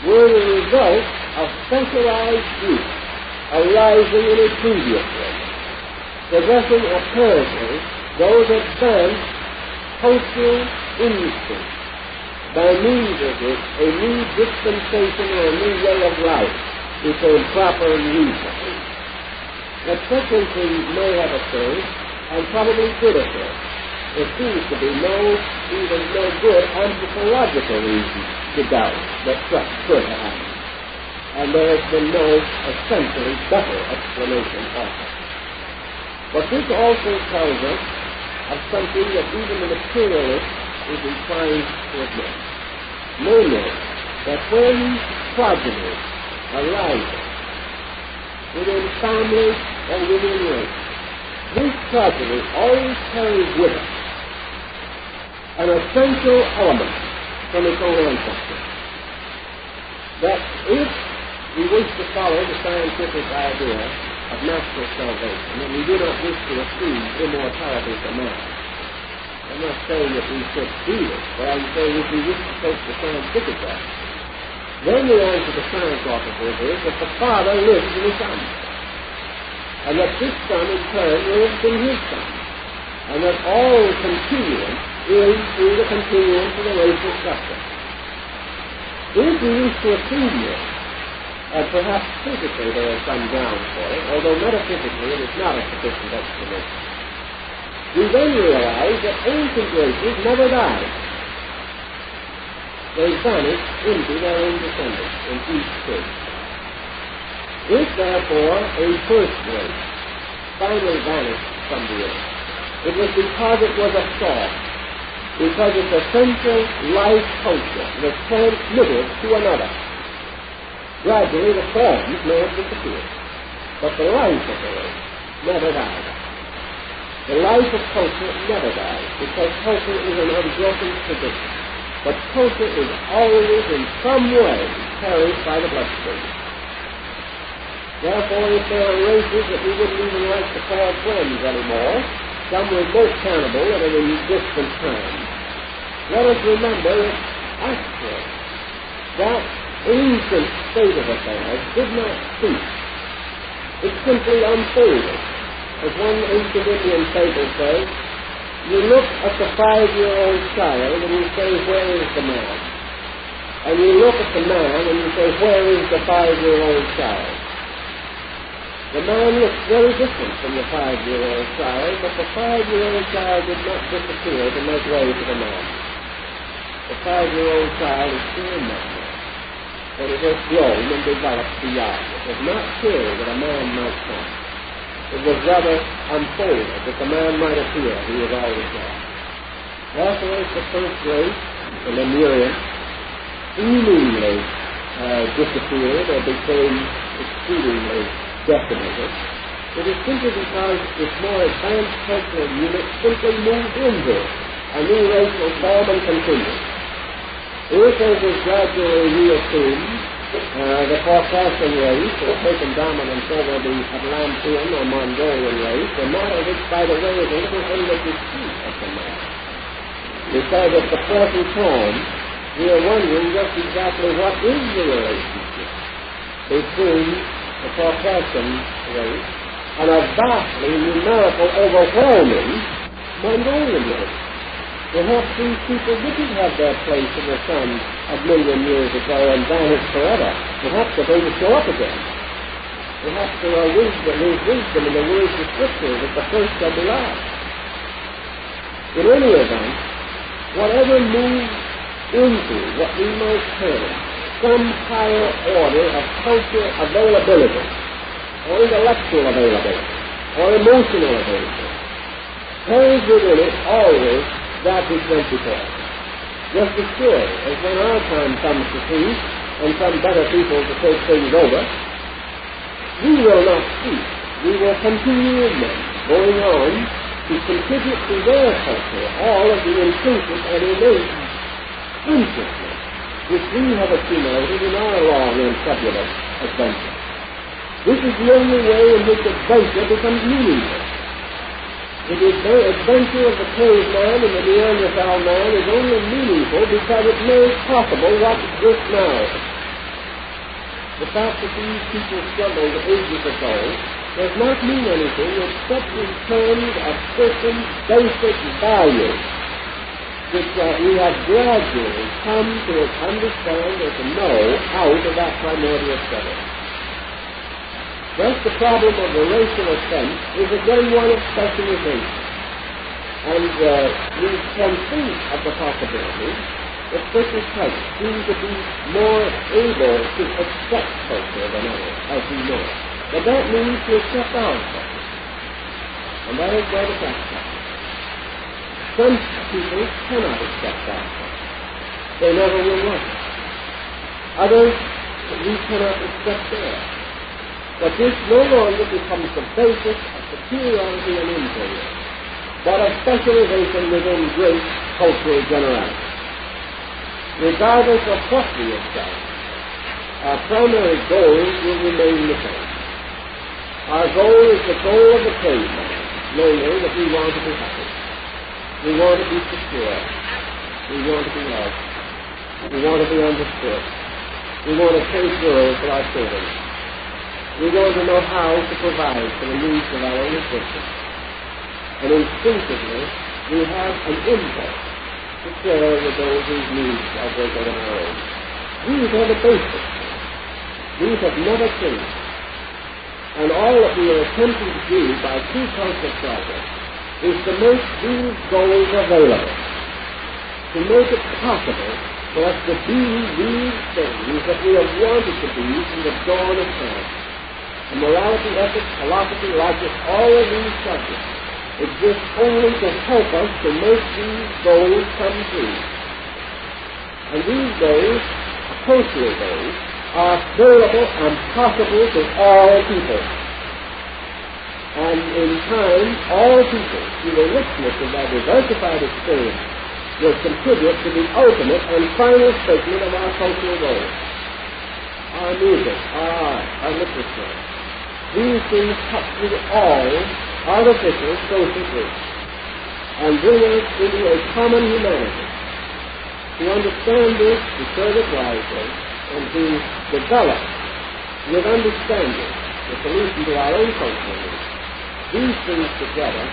were the result of specialized groups arising in a previous race, possessing apparently those advanced cultural instincts by means of which a new dispensation or a new way of life became proper and reasonable. That such a thing may have occurred, and probably did occur. There seems to be even no good anthropological reason to doubt that such could have happened. And there has been no essentially better explanation of it. But this also tells us of something that even the materialist is inclined to admit. Namely, that when progeny arises within families or within race, this progeny always carries with it an essential element from its own ancestry. That if we wish to follow the scientific idea of natural salvation, and we do not wish to assume immortality for man, I'm not saying that we should do this, but I'm saying if we wish to take the scientific route, then the answer to science officers is that the Father lives in the Son, and that this Son in turn lives in His Son, and that all continuance is through the continuance of the racial structure. If we wish to assume this, and perhaps physically there is some ground for it, although metaphysically it is not a sufficient explanation, we then realize that ancient races never died. They vanish into their own descendants in each case. If, therefore, a first race finally vanished from the earth, it was because it was a thought, because its essential life culture was transmitted to another. Gradually the forms may have disappeared, but the life of the race never died. The life of culture never dies, because culture is an unbroken tradition. But culture is always in some way carried by the bloodstream. Therefore, if there are races that we wouldn't even like to call friends anymore, some remote cannibal at a distant time, let us remember that actually that ancient state of affairs did not cease. It simply unfolded. As one ancient Indian fable says, you look at the 5-year-old child and you say, where is the man? And you look at the man and you say, where is the 5-year-old child? The man looks very different from the 5-year-old child, but the 5-year-old child did not disappear to make way for the man. The 5-year-old child is still in that man, but it has grown and developed beyond. It was not clear that a man might come. It was rather unfolded that the man might appear. He was always there. Therefore, as the first race, the Lemurian, seemingly disappeared or became exceedingly decimated, it is simply because its more advanced cultural unit simply moved into a new racial form and continued. If, as is gradually reassumed, the Caucasian race has taken dominance over the Atlantean or Mongolian race, the matter which, by the way, is a little under dispute at the moment. Because at the present time, we are wondering just exactly what is the relationship between the Caucasian race and a vastly numerical, overwhelming Mongolian race. Perhaps these people didn't have their place in the sun a million years ago and vanished forever. Perhaps they're going to show up again. Perhaps there are wisdom in the words of Scripture that the first shall be last. In any event, whatever moves into what we might term some higher order of cultural availability, or intellectual availability, or emotional availability, carries within it always that which went before. Just as sure as when our time comes to cease and some better people to take things over, we will not cease. We will continue in them, going on to contribute to their culture all of the intrinsic and innate consciousness which we have accumulated in our long and turbulent adventure. This is the only way in which adventure becomes meaningful. The adventure of the caveman and the Neanderthal man is only meaningful because it made possible what exists now. The fact that these people struggled ages ago does not mean anything except in terms of certain basic values which we have gradually come to understand or to know out of that primordial struggle. Thus, the problem of the racial offense is again one of specialization. And we can think of the possibility that certain types seem to be more able to accept culture than others, as we know. But that means to accept our culture. And that is where the fact comes. Some people cannot accept our culture. They never will want it. Others, we cannot accept theirs. But this no longer becomes the basis of superiority and inferiority, but of specialization within great cultural generality. Regardless of what we accept, our primary goals will remain the same. Our goal is the goal of the caveman, namely that we want to be happy. We want to be secure. We want to be loved. We want to be understood. We want to take girls for our children. We want to know how to provide for the needs of our own existence. And instinctively, we have an impulse to share with those whose needs are greater than our own. These are the basics. These have never changed. And all that we are attempting to do by true cultural progress is to make these goals available, to make it possible for us to be these things that we have wanted to be from the dawn of time. And morality, ethics, philosophy, logic, all of these subjects exist only to help us to make these goals come true. And these goals, cultural goals, are available and possible to all people. And in time, all people, through the richness of their diversified experience, will contribute to the ultimate and final statement of our cultural goals. Our music, our art, our literature. These things cut through all artificial social groups and bring us into a common humanity. To understand this, to serve it wisely, and to develop with understanding the solution to our own cultural needs. These things together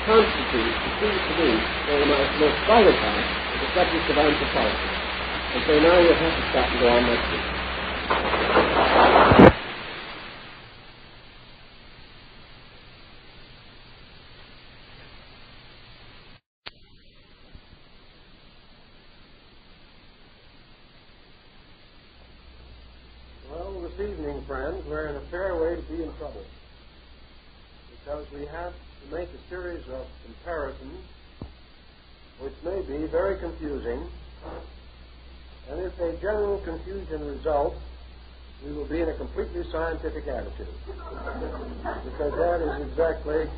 constitute, it seems to me, one of the most vital parts of the subject of anthropology. And so now you'll have to stop and go on next week. This evening, friends, we're in a fair way to be in trouble because we have to make a series of comparisons which may be very confusing, and if a general confusion results, we will be in a completely scientific attitude because that is exactly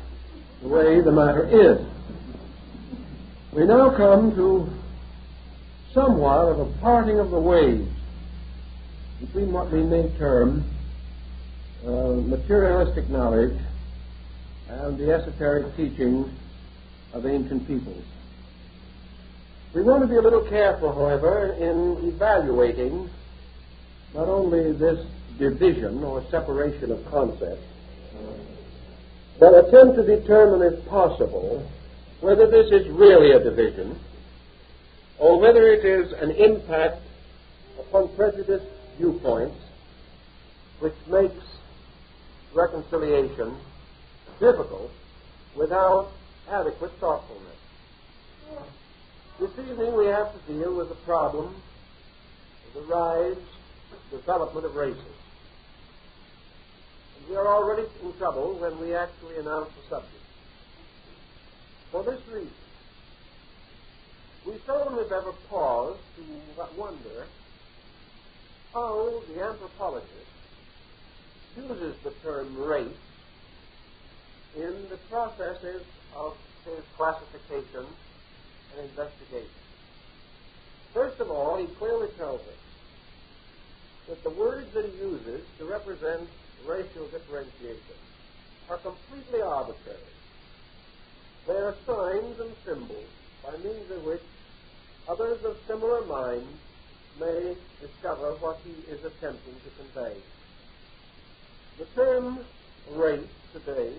the way the matter is. We now come to somewhat of a parting of the ways between what we may term materialistic knowledge and the esoteric teachings of ancient peoples. We want to be a little careful, however, in evaluating not only this division or separation of concepts, but attempt to determine, if possible, whether this is really a division or whether it is an impact upon prejudiced viewpoints which makes reconciliation difficult without adequate thoughtfulness. This evening we have to deal with the problem of the rise, development of races. And we are already in trouble when we actually announce the subject. For this reason, we seldom, if ever, pause to wonder how the anthropologist uses the term race in the processes of his classification and investigation. First of all, he clearly tells us that the words that he uses to represent racial differentiation are completely arbitrary. They are signs and symbols by means of which others of similar minds may discover what he is attempting to convey. The term race today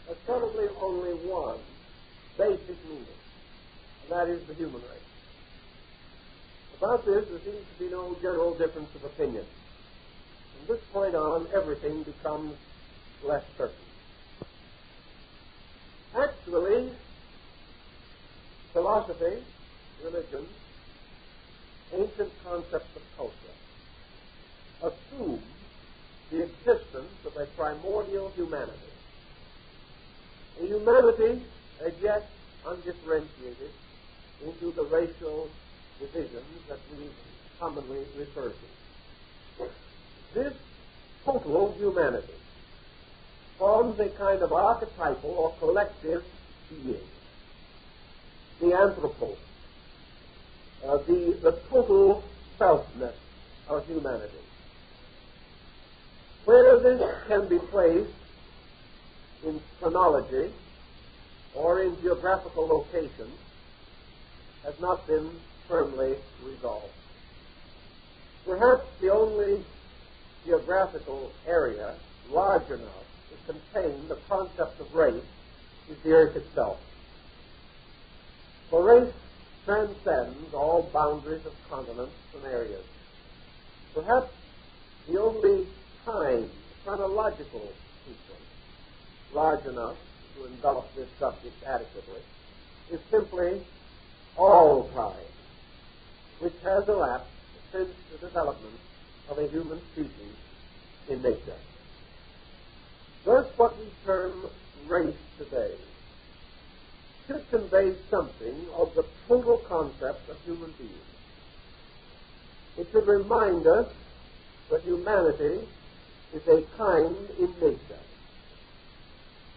has probably only one basic meaning, and that is the human race. About this, there seems to be no general difference of opinion. From this point on, everything becomes less certain. Actually, philosophy, religion, ancient concepts of culture assume the existence of a primordial humanity. A humanity as yet undifferentiated into the racial divisions that we commonly refer to. This total humanity forms a kind of archetypal or collective being, the anthropos, the total selfness of humanity. Where this can be placed in chronology or in geographical location has not been firmly resolved. Perhaps the only geographical area large enough to contain the concept of race is the earth itself. For race transcends all boundaries of continents and areas. Perhaps the only time, chronological sequence, large enough to envelop this subject adequately, is simply all time, which has elapsed since the development of a human species in nature. Thus, what we term race today should convey something of the total concept of human beings. It should remind us that humanity is a kind in nature,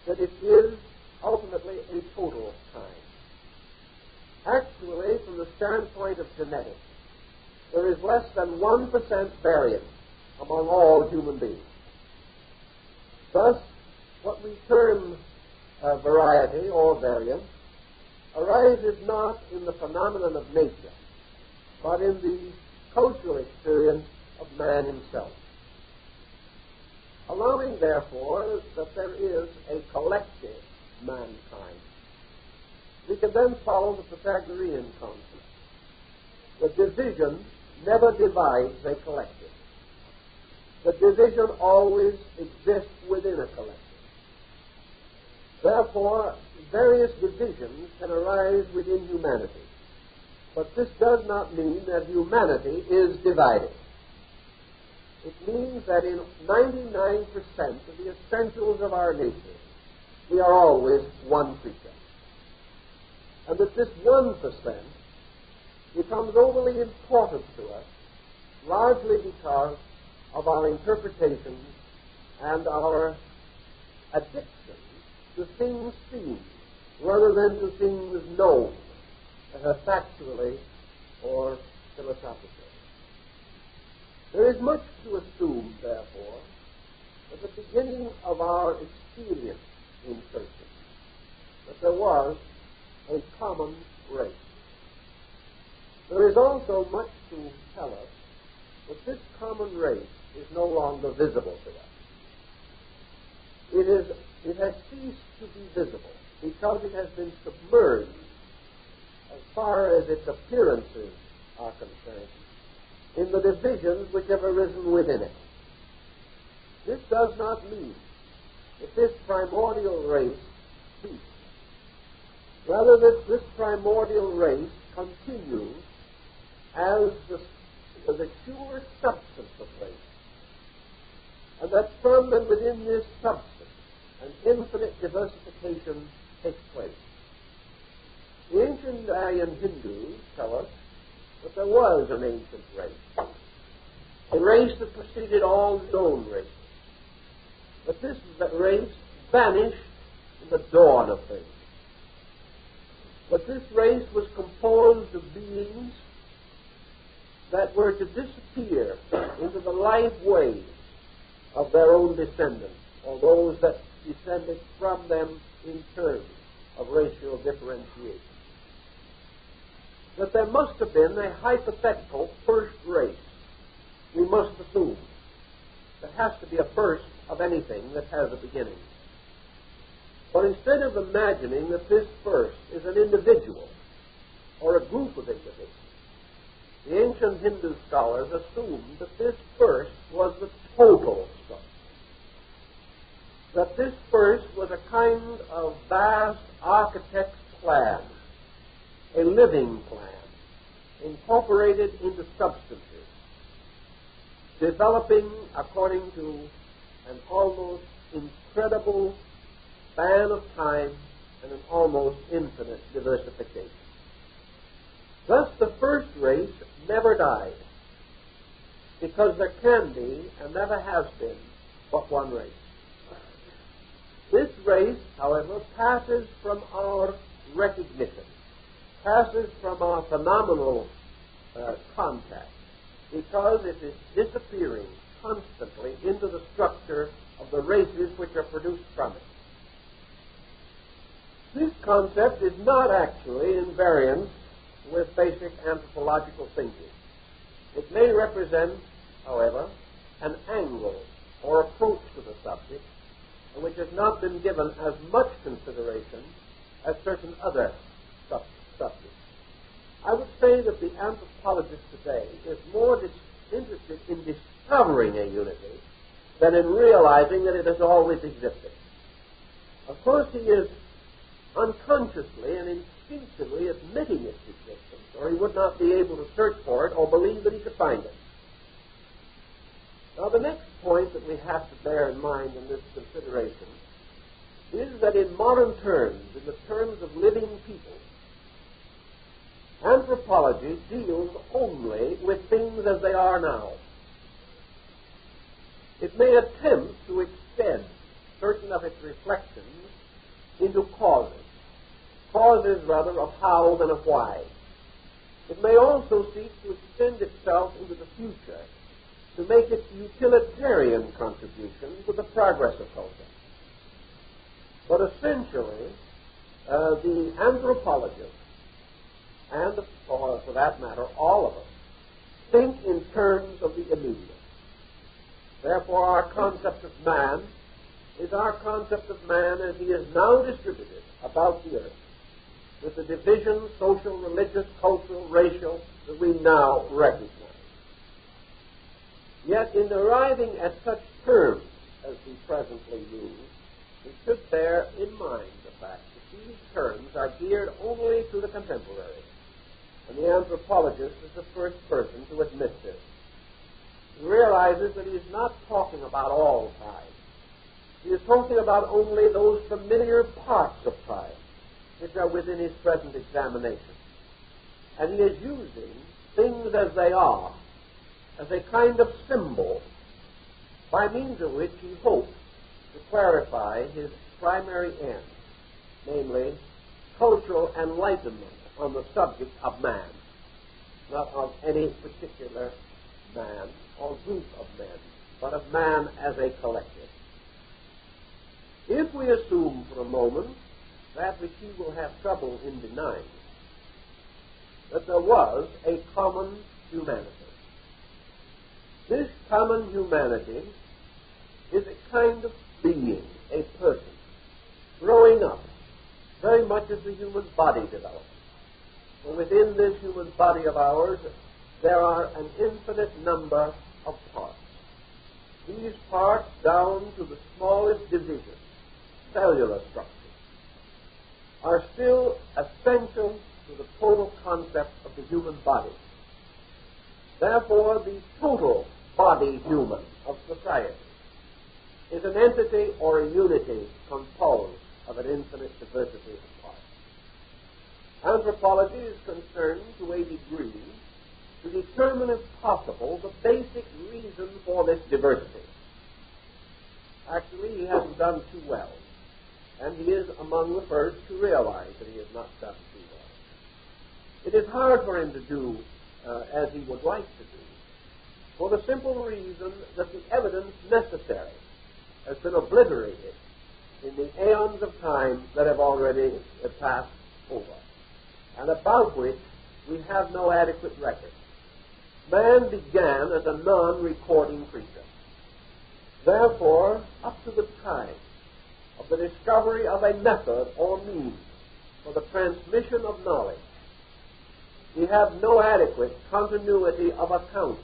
that it is ultimately a total kind. Actually, from the standpoint of genetics, there is less than 1% variance among all human beings. Thus, what we term variety or variance arises not in the phenomenon of nature, but in the cultural experience of man himself. Allowing, therefore, that there is a collective mankind, we can then follow the Pythagorean concept. The division never divides a collective. The division always exists within a collective. Therefore, various divisions can arise within humanity. But this does not mean that humanity is divided. It means that in 99% of the essentials of our nature, we are always one creature. And that this 1% becomes overly important to us, largely because of our interpretations and our addiction to things seen rather than to things known, factually or philosophically. There is much to assume, therefore, at the beginning of our experience in searching, that there was a common race. There is also much to tell us that this common race is no longer visible to us. It has ceased to be visible because it has been submerged, as far as its appearances are concerned, in the divisions which have arisen within it. This does not mean that this primordial race ceased. Rather, that this primordial race continues as the pure substance of race, and that from and within this substance an infinite diversification takes place. The ancient Aryan Hindus tell us that there was an ancient race, a race that preceded all known races, but that race vanished in the dawn of things. But this race was composed of beings that were to disappear into the life waves of their own descendants, or those that descended from them in terms of racial differentiation. That there must have been a hypothetical first race. We must assume there has to be a first of anything that has a beginning. But instead of imagining that this first is an individual or a group of individuals, the ancient Hindu scholars assumed that this first was the total substance. That this first was a kind of vast architect's plan, a living plan, incorporated into substances, developing according to an almost incredible span of time and an almost infinite diversification. Thus, the first race never died, because there can be, and never has been, but one race. This race, however, passes from our recognition, passes from our phenomenal contact, because it is disappearing constantly into the structure of the races which are produced from it. This concept is not actually in variance with basic anthropological thinking. It may represent, however, an angle or approach to the subject which has not been given as much consideration as certain other subjects. I would say that the anthropologist today is more interested in discovering a unity than in realizing that it has always existed. Of course, he is unconsciously and instinctively admitting its existence, or he would not be able to search for it or believe that he could find it. Now, the next point that we have to bear in mind in this consideration is that in modern terms, in the terms of living people, anthropology deals only with things as they are now. It may attempt to extend certain of its reflections into causes rather of how than of why. It may also seek to extend itself into the future to make its utilitarian contribution to the progress of culture. But essentially, the anthropologist, and for that matter, all of us, think in terms of the immediate. Therefore, our concept of man is our concept of man as he is now distributed about the earth, with the divisions, social, religious, cultural, racial, that we now recognize. Yet, in arriving at such terms as we presently use, we should bear in mind the fact that these terms are geared only to the contemporary, and the anthropologist is the first person to admit this. He realizes that he is not talking about all time. He is talking about only those familiar parts of time which are within his present examination. And he is using things as they are as a kind of symbol by means of which he hopes to clarify his primary end, namely cultural enlightenment on the subject of man, not of any particular man or group of men, but of man as a collective. If we assume for a moment that which he will have trouble in denying, that there was a common humanity. This common humanity is a kind of being, a person, growing up, very much as the human body develops. For within this human body of ours, there are an infinite number of parts. These parts, down to the smallest division, cellular structures, are still essential to the total concept of the human body. Therefore, the total body human of society is an entity or a unity composed of an infinite diversity of parts. Anthropology is concerned to a degree to determine, if possible, the basic reason for this diversity. Actually, he hasn't done too well, and he is among the first to realize that he has not done too well. It is hard for him to do as he would like to do, for the simple reason that the evidence necessary has been obliterated in the aeons of time that have already passed over, and about which we have no adequate record. Man began as a non-recording creature. Therefore, up to the time of the discovery of a method or means for the transmission of knowledge, we have no adequate continuity of account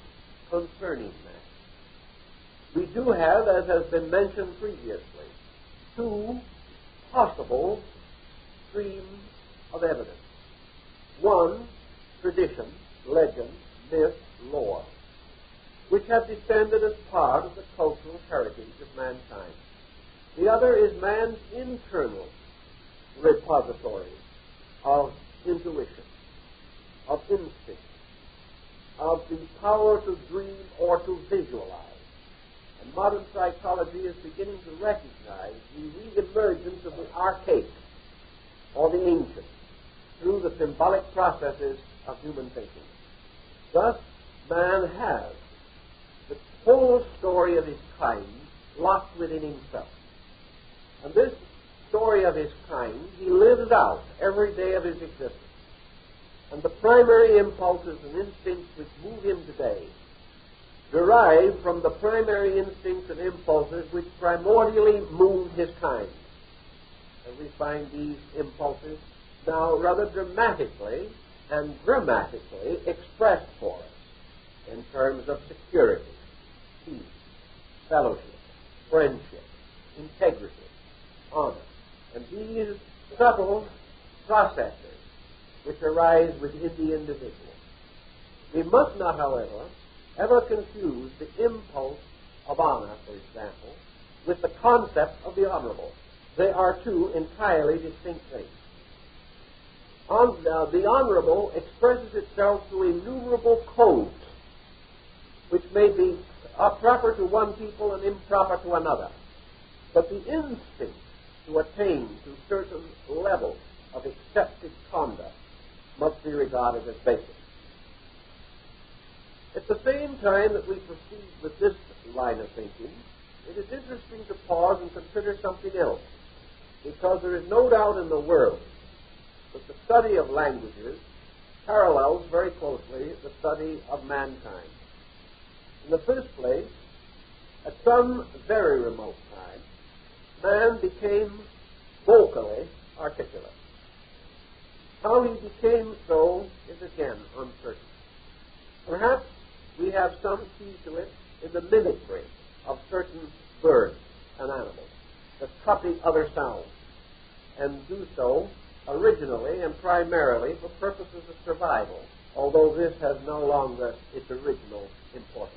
concerning that. We do have, as has been mentioned previously, two possible streams of evidence. One, tradition, legend, myth, lore, which have descended as part of the cultural heritage of mankind. The other is man's internal repository of intuition, of instinct, of the power to dream or to visualize. And modern psychology is beginning to recognize the re-emergence of the archaic or the ancient through the symbolic processes of human thinking. Thus, man has the whole story of his kind locked within himself. And this story of his kind he lives out every day of his existence. And the primary impulses and instincts which move him today derive from the primary instincts and impulses which primordially moved his kind. And we find these impulses now rather dramatically and grammatically expressed for us in terms of security, peace, fellowship, friendship, integrity, honor, and these subtle processes which arise within the individual. We must not, however, ever confuse the impulse of honor, for example, with the concept of the honorable. They are two entirely distinct things. The honorable expresses itself through innumerable codes, which may be proper to one people and improper to another. But the instinct to attain to certain levels of accepted conduct must be regarded as basic. At the same time that we proceed with this line of thinking, it is interesting to pause and consider something else, because there is no doubt in the world that the study of languages parallels very closely the study of mankind. In the first place, at some very remote time, man became vocally articulate. How he became so is again uncertain. Perhaps we have some key to it in the mimicry of certain birds and animals that copy other sounds and do so originally and primarily for purposes of survival, although this has no longer its original importance.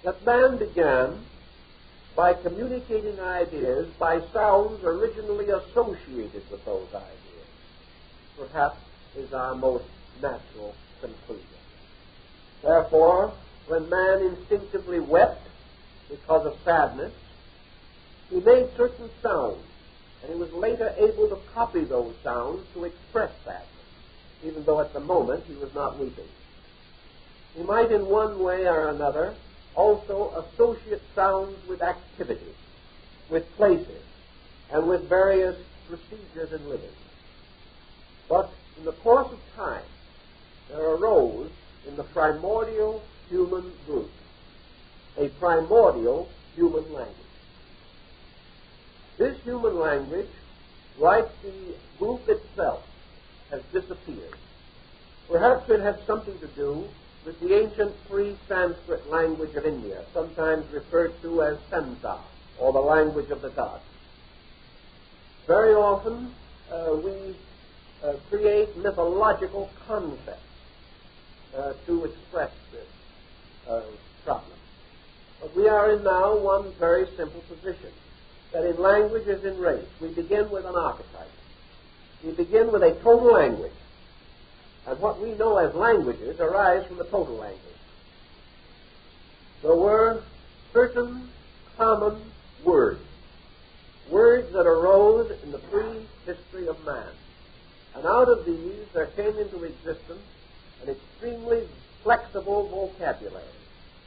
That man began by communicating ideas by sounds originally associated with those ideas, perhaps is our most natural conclusion. Therefore, when man instinctively wept because of sadness, he made certain sounds, and he was later able to copy those sounds to express sadness, even though at the moment he was not weeping. He might in one way or another also associate sounds with activity, with places, and with various procedures in living. But in the course of time, primordial human group, a primordial human language. This human language, like the group itself, has disappeared. Perhaps it had something to do with the ancient free Sanskrit language of India, sometimes referred to as Sansa, or the language of the gods. Very often we create mythological concepts to express this problem. But we are in now one very simple position, that in language as in race, we begin with an archetype. We begin with a total language. And what we know as languages arise from the total language. There were certain common words that arose in the pre-history of man. And out of these there came into existence an extremely flexible vocabulary,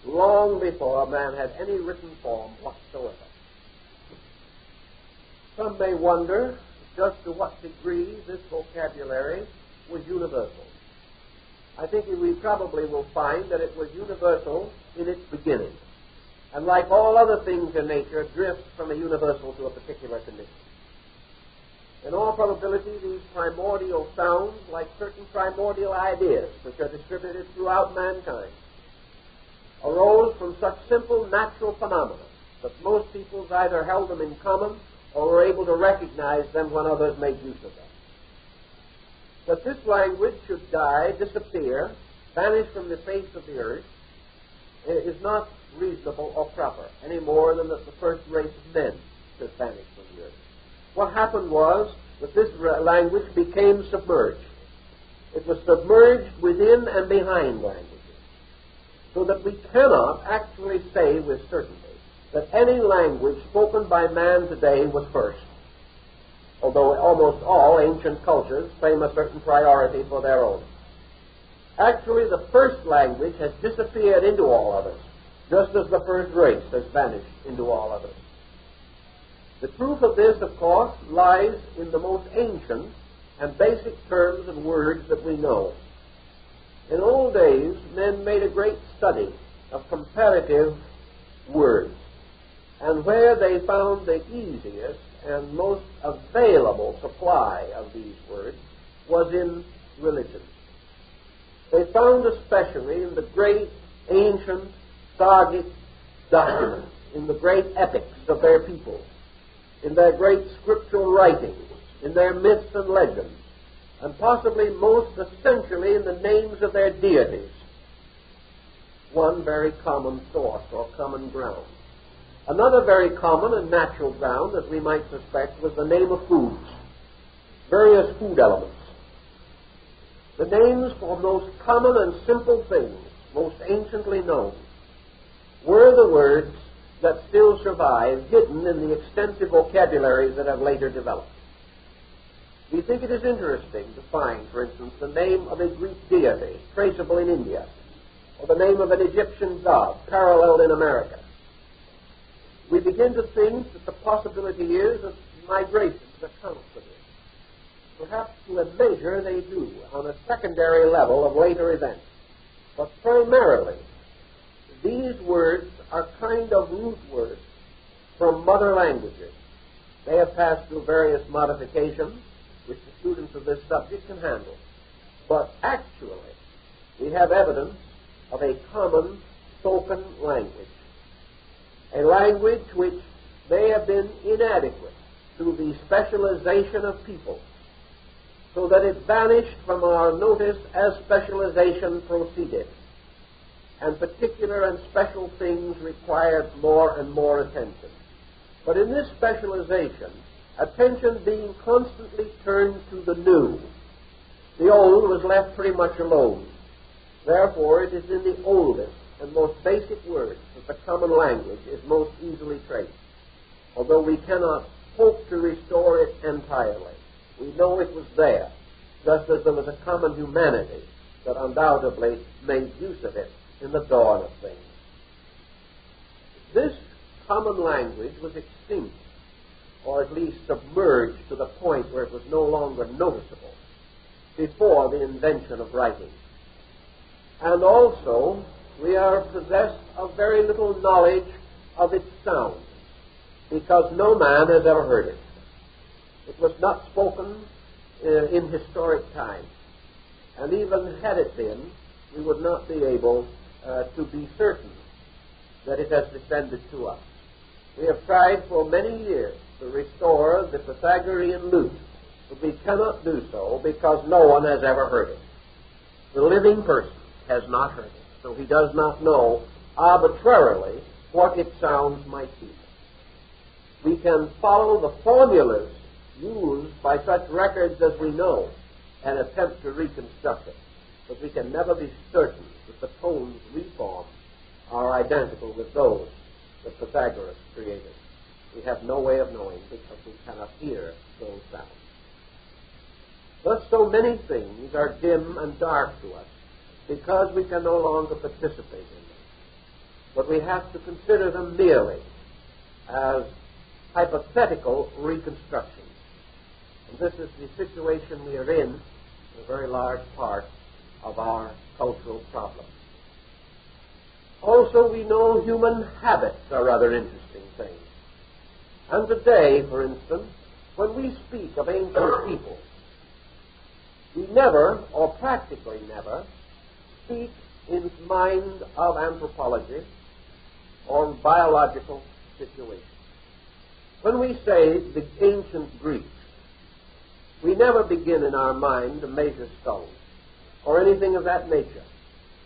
long before man had any written form whatsoever. Some may wonder just to what degree this vocabulary was universal. I think we probably will find that it was universal in its beginning, and like all other things in nature, drifts from a universal to a particular condition. In all probability, these primordial sounds, like certain primordial ideas which are distributed throughout mankind, arose from such simple natural phenomena that most peoples either held them in common or were able to recognize them when others made use of them. That this language should die, disappear, vanish from the face of the earth, is not reasonable or proper, any more than that the first race of men should vanish from the earth. What happened was that this language became submerged. It was submerged within and behind languages, so that we cannot actually say with certainty that any language spoken by man today was first, although almost all ancient cultures claim a certain priority for their own. Actually, the first language has disappeared into all others, just as the first race has vanished into all others. The truth of this, of course, lies in the most ancient and basic terms and words that we know. In old days, men made a great study of comparative words, and where they found the easiest and most available supply of these words was in religion. They found especially in the great ancient sagic documents, in the great epics of their people, in their great scriptural writings, in their myths and legends, and possibly most essentially in the names of their deities, one very common source or common ground. Another very common and natural ground, as we might suspect, was the name of foods, various food elements. The names for most common and simple things, most anciently known, were the words that still survive, hidden in the extensive vocabularies that have later developed. We think it is interesting to find, for instance, the name of a Greek deity traceable in India, or the name of an Egyptian god paralleled in America. We begin to think that the possibility is of migration that accounts for this. Perhaps to a measure they do on a secondary level of later events. But primarily, these words are kind of root words from mother languages. They have passed through various modifications, which the students of this subject can handle. But actually, we have evidence of a common spoken language, a language which may have been inadequate to the specialization of people, so that it vanished from our notice as specialization proceeded, and particular and special things required more and more attention. But in this specialization, attention being constantly turned to the new, the old was left pretty much alone. Therefore, it is in the oldest and most basic words that the common language is most easily traced, although we cannot hope to restore it entirely. We know it was there, just as there was a common humanity that undoubtedly made use of it in the dawn of things. This common language was extinct, or at least submerged to the point where it was no longer noticeable, before the invention of writing. And also, we are possessed of very little knowledge of its sound, because no man has ever heard it. It was not spoken in historic times. And even had it been, we would not be able to be certain that it has descended to us. We have tried for many years to restore the Pythagorean lute, but we cannot do so because no one has ever heard it. The living person has not heard it, so he does not know arbitrarily what its sounds might be. We can follow the formulas used by such records as we know and attempt to reconstruct it, but we can never be certain that the tones we form are identical with those that Pythagoras created. We have no way of knowing because we cannot hear those sounds. Thus, so many things are dim and dark to us because we can no longer participate in them. But we have to consider them merely as hypothetical reconstructions. And this is the situation we are in a very large part of our cultural problem. Also, we know human habits are rather interesting things. And today, for instance, when we speak of ancient people, we never, or practically never, speak in mind of anthropology or biological situations. When we say the ancient Greeks, we never begin in our mind to measure stones or anything of that nature,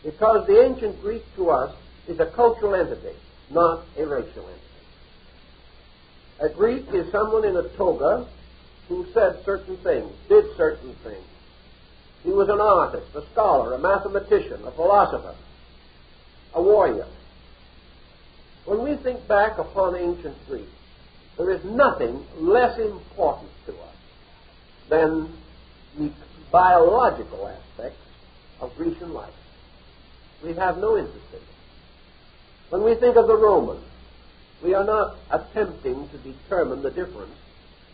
because the ancient Greek to us is a cultural entity, not a racial entity. A Greek is someone in a toga who said certain things, did certain things. He was an artist, a scholar, a mathematician, a philosopher, a warrior. When we think back upon ancient Greece, there is nothing less important to us than the biological aspects of Grecian life. We have no interest in it. When we think of the Romans, we are not attempting to determine the difference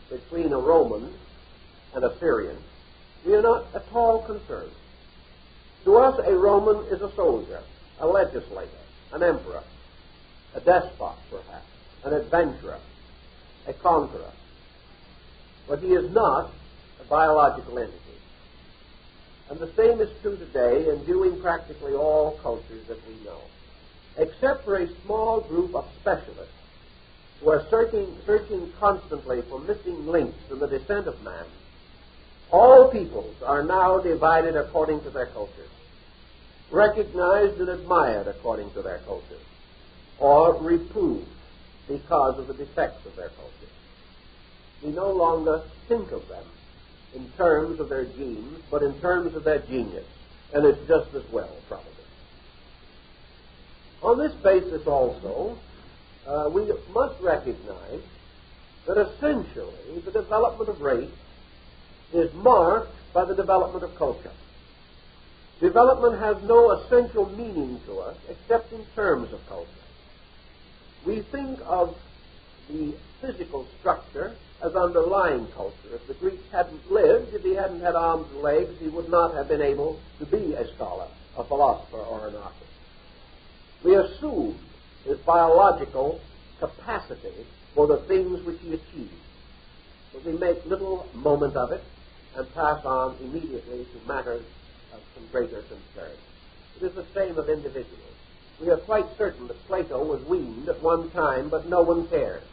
between a Roman and a Syrian. We are not at all concerned. To us, a Roman is a soldier, a legislator, an emperor, a despot, perhaps, an adventurer, a conqueror. But he is not a biological entity. And the same is true today in viewing practically all cultures that we know, except for a small group of specialists who are searching constantly for missing links in the descent of man. All peoples are now divided according to their cultures, recognized and admired according to their cultures, or reproved because of the defects of their cultures. We no longer think of them in terms of their genes, but in terms of their genius, and it's just as well, probably. On this basis also, we must recognize that essentially the development of race is marked by the development of culture. Development has no essential meaning to us except in terms of culture. We think of the physical structure as underlying culture. If the Greek hadn't lived, if he hadn't had arms and legs, he would not have been able to be a scholar, a philosopher, or an artist. We assume his biological capacity for the things which he achieved. But we make little moment of it and pass on immediately to matters of some greater concern. It is the same of individuals. We are quite certain that Plato was weaned at one time, but no one cares.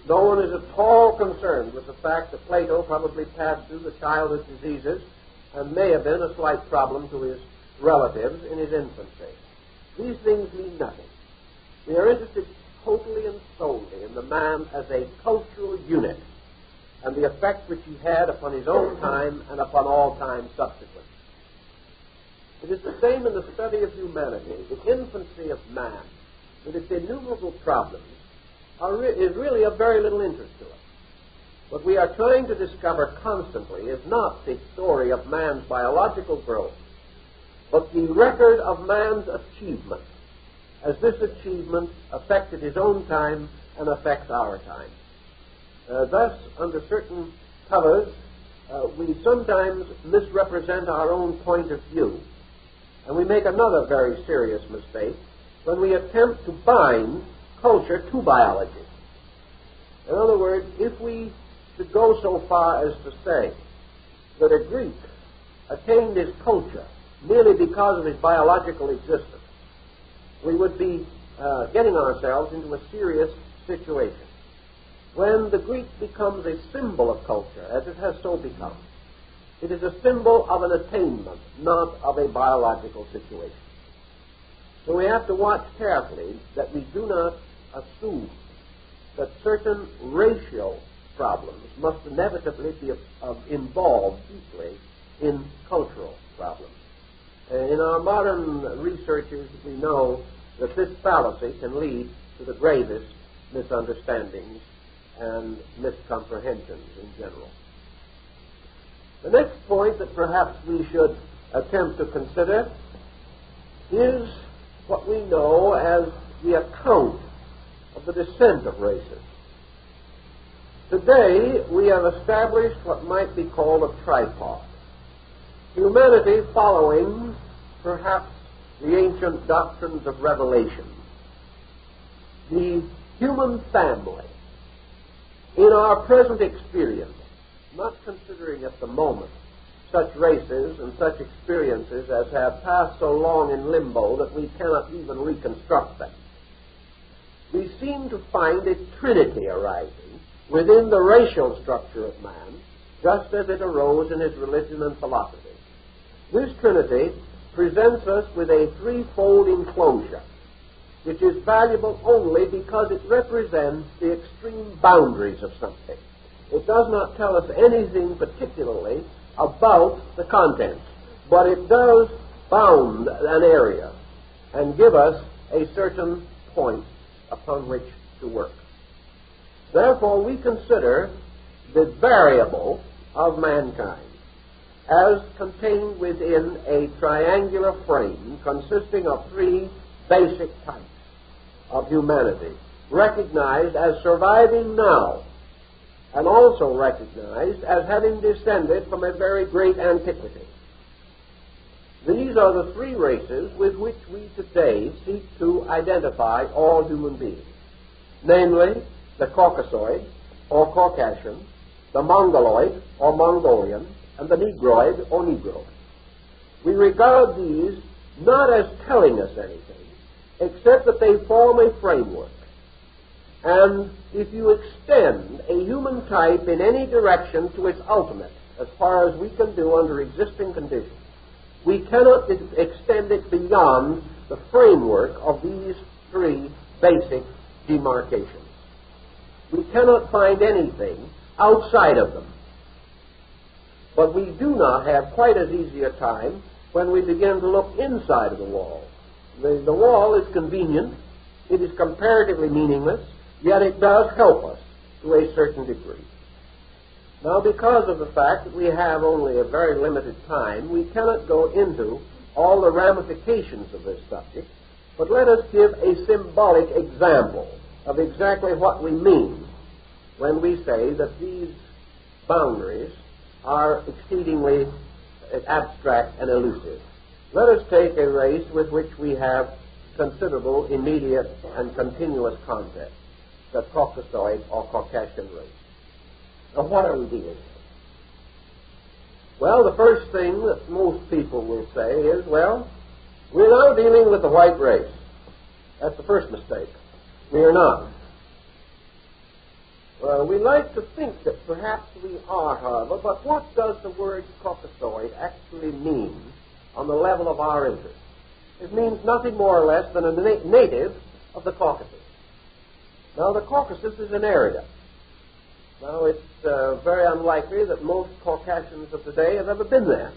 No one is at all concerned with the fact that Plato probably passed through the childish diseases and may have been a slight problem to his relatives in his infancy. These things mean nothing. We are interested totally and solely in the man as a cultural unit and the effect which he had upon his own time and upon all time subsequent. It is the same in the study of humanity. The infancy of man, with its innumerable problems, is really of very little interest to us. What we are trying to discover constantly is not the story of man's biological growth, but the record of man's achievement, as this achievement affected his own time and affects our time. Thus, under certain covers, we sometimes misrepresent our own point of view And we make another very serious mistake when we attempt to bind culture to biology. In other words, if we should go so far as to say that a Greek attained his culture merely because of his biological existence, we would be getting ourselves into a serious situation. When the Greek becomes a symbol of culture, as it has so become, it is a symbol of an attainment, not of a biological situation. So we have to watch carefully that we do not assume that certain racial problems must inevitably be involved deeply in cultural problems. In our modern researches, we know that this fallacy can lead to the gravest misunderstandings and miscomprehensions in general. The next point that perhaps we should attempt to consider is what we know as the account of the descent of races. Today, we have established what might be called a tripod. Humanity following, perhaps, the ancient doctrines of revelation. The human family, in our present experience, not considering at the moment such races and such experiences as have passed so long in limbo that we cannot even reconstruct them, we seem to find a trinity arising within the racial structure of man, just as it arose in his religion and philosophy. This trinity presents us with a threefold enclosure, which is valuable only because it represents the extreme boundaries of something. It does not tell us anything particularly about the contents, but it does bound an area and give us a certain point upon which to work. Therefore, we consider the variable of mankind as contained within a triangular frame consisting of three basic types of humanity, recognized as surviving now, and also recognized as having descended from a very great antiquity. These are the three races with which we today seek to identify all human beings, namely the Caucasoid or Caucasian, the Mongoloid or Mongolian, and the Negroid or Negro. We regard these not as telling us anything, except that they form a framework. And if you extend a human type in any direction to its ultimate, as far as we can do under existing conditions, we cannot extend it beyond the framework of these three basic demarcations. We cannot find anything outside of them. But we do not have quite as easy a time when we begin to look inside of the wall. The wall is convenient, it is comparatively meaningless, yet it does help us to a certain degree. Now, because of the fact that we have only a very limited time, we cannot go into all the ramifications of this subject, but let us give a symbolic example of exactly what we mean when we say that these boundaries are exceedingly abstract and elusive. Let us take a race with which we have considerable immediate and continuous contact, the Caucasoid or Caucasian race. Now, what are we dealing with? Well, the first thing that most people will say is, well, we're now dealing with the white race. That's the first mistake. We are not. Well, we like to think that perhaps we are, however, but what does the word Caucasoid actually mean on the level of our interest? It means nothing more or less than a native of the Caucasus. Now, the Caucasus is an area. Now, it's very unlikely that most Caucasians of today have ever been there.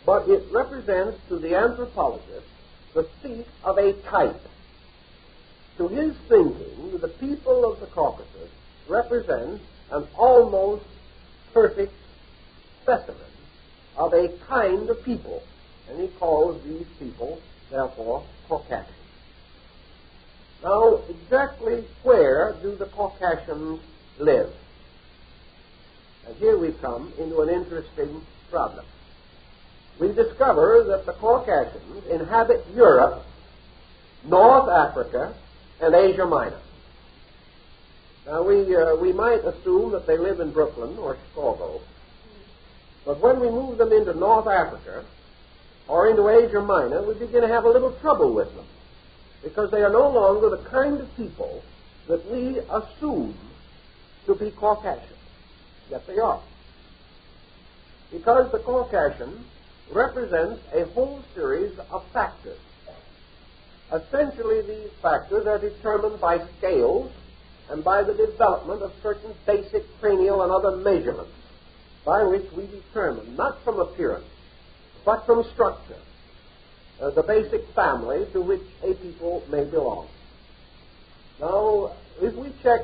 But it represents to the anthropologist the seat of a type. To his thinking, the people of the Caucasus represent an almost perfect specimen of a kind of people, and he calls these people, therefore, Caucasians. Now, exactly where do the Caucasians live? And here we come into an interesting problem. we discover that the Caucasians inhabit Europe, North Africa, and Asia Minor. Now, we might assume that they live in Brooklyn or Chicago, but when we move them into North Africa or into Asia Minor, we begin to have a little trouble with them, because they are no longer the kind of people that we assume to be Caucasian. Yet they are. Because the Caucasian represents a whole series of factors. Essentially, these factors are determined by scales and by the development of certain basic cranial and other measurements by which we determine, not from appearance, but from structure, the basic family to which a people may belong. Now, if we check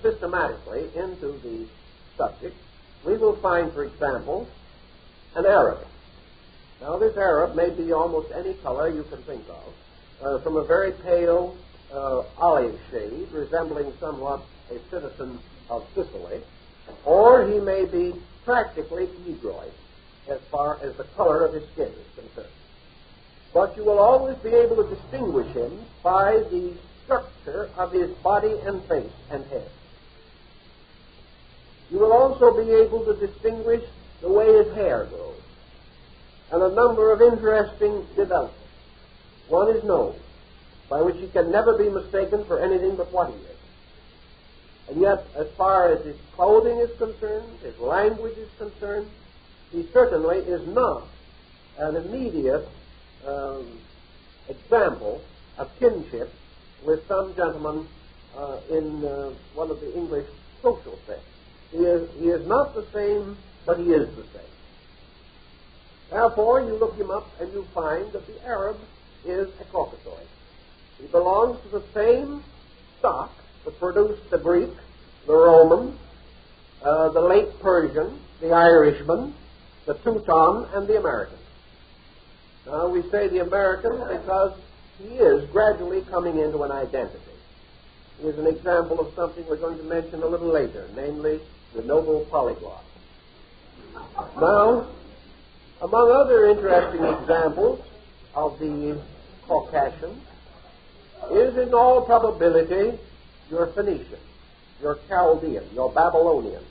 systematically into the subject, we will find, for example, an Arab. Now, this Arab may be almost any color you can think of, from a very pale olive shade, resembling somewhat a citizen of Sicily, or he may be practically Negroid as far as the color of his skin is concerned. But you will always be able to distinguish him by the structure of his body and face and head. You will also be able to distinguish the way his hair grows, and a number of interesting developments. One is nose, by which he can never be mistaken for anything but what he is. And yet, as far as his clothing is concerned, his language is concerned, he certainly is not an immediate example of kinship with some gentleman in one of the English social sects. He is not the same, but he is the same. Therefore, you look him up and you find that the Arab is a Caucasoid. He belongs to the same stock that produced the Greek, the Roman, the late Persian, the Irishman, the Teuton, and the American. Now, we say the American because he is gradually coming into an identity. He is an example of something we're going to mention a little later, namely the noble polyglot. Now, among other interesting examples of the Caucasian is in all probability your Phoenician, your Chaldean, your Babylonian.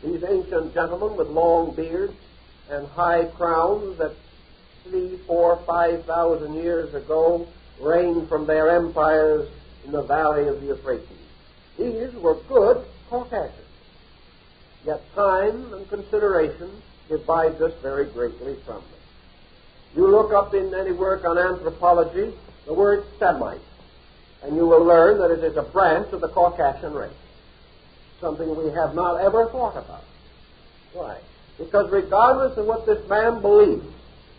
These ancient gentlemen with long beards and high crowns that 3,000, 4,000, 5,000 years ago reigned from their empires in the valley of the Euphrates. These were good Caucasians. Yet time and consideration divides us very greatly from them. You look up in any work on anthropology the word Semite, and you will learn that it is a branch of the Caucasian race, something we have not ever thought about. Why? Because regardless of what this man believes,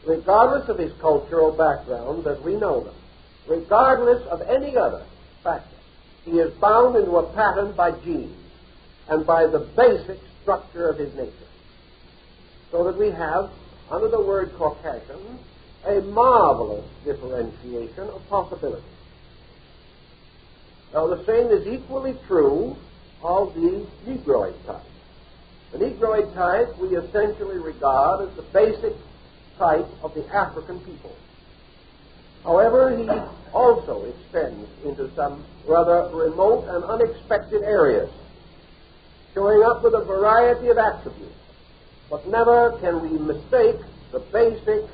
regardless of his cultural background as we know them, regardless of any other factor, he is bound into a pattern by genes and by the basic structure of his nature. So that we have, under the word Caucasian, a marvelous differentiation of possibilities. Now, the same is equally true of the Negroid type. The Negroid type we essentially regard as the basic type of the African people. However, he also extends into some rather remote and unexpected areas, showing up with a variety of attributes. But never can we mistake the basic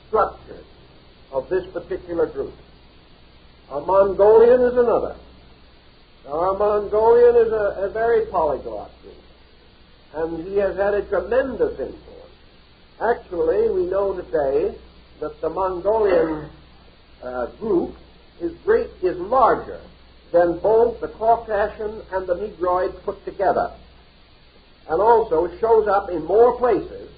structures of this particular group. Our Mongolian is another. Now, our Mongolian is a very polyglot group, and he has had a tremendous influence. Actually, we know today that the Mongolian group is larger than both the Caucasian and the Negroid put together, and also shows up in more places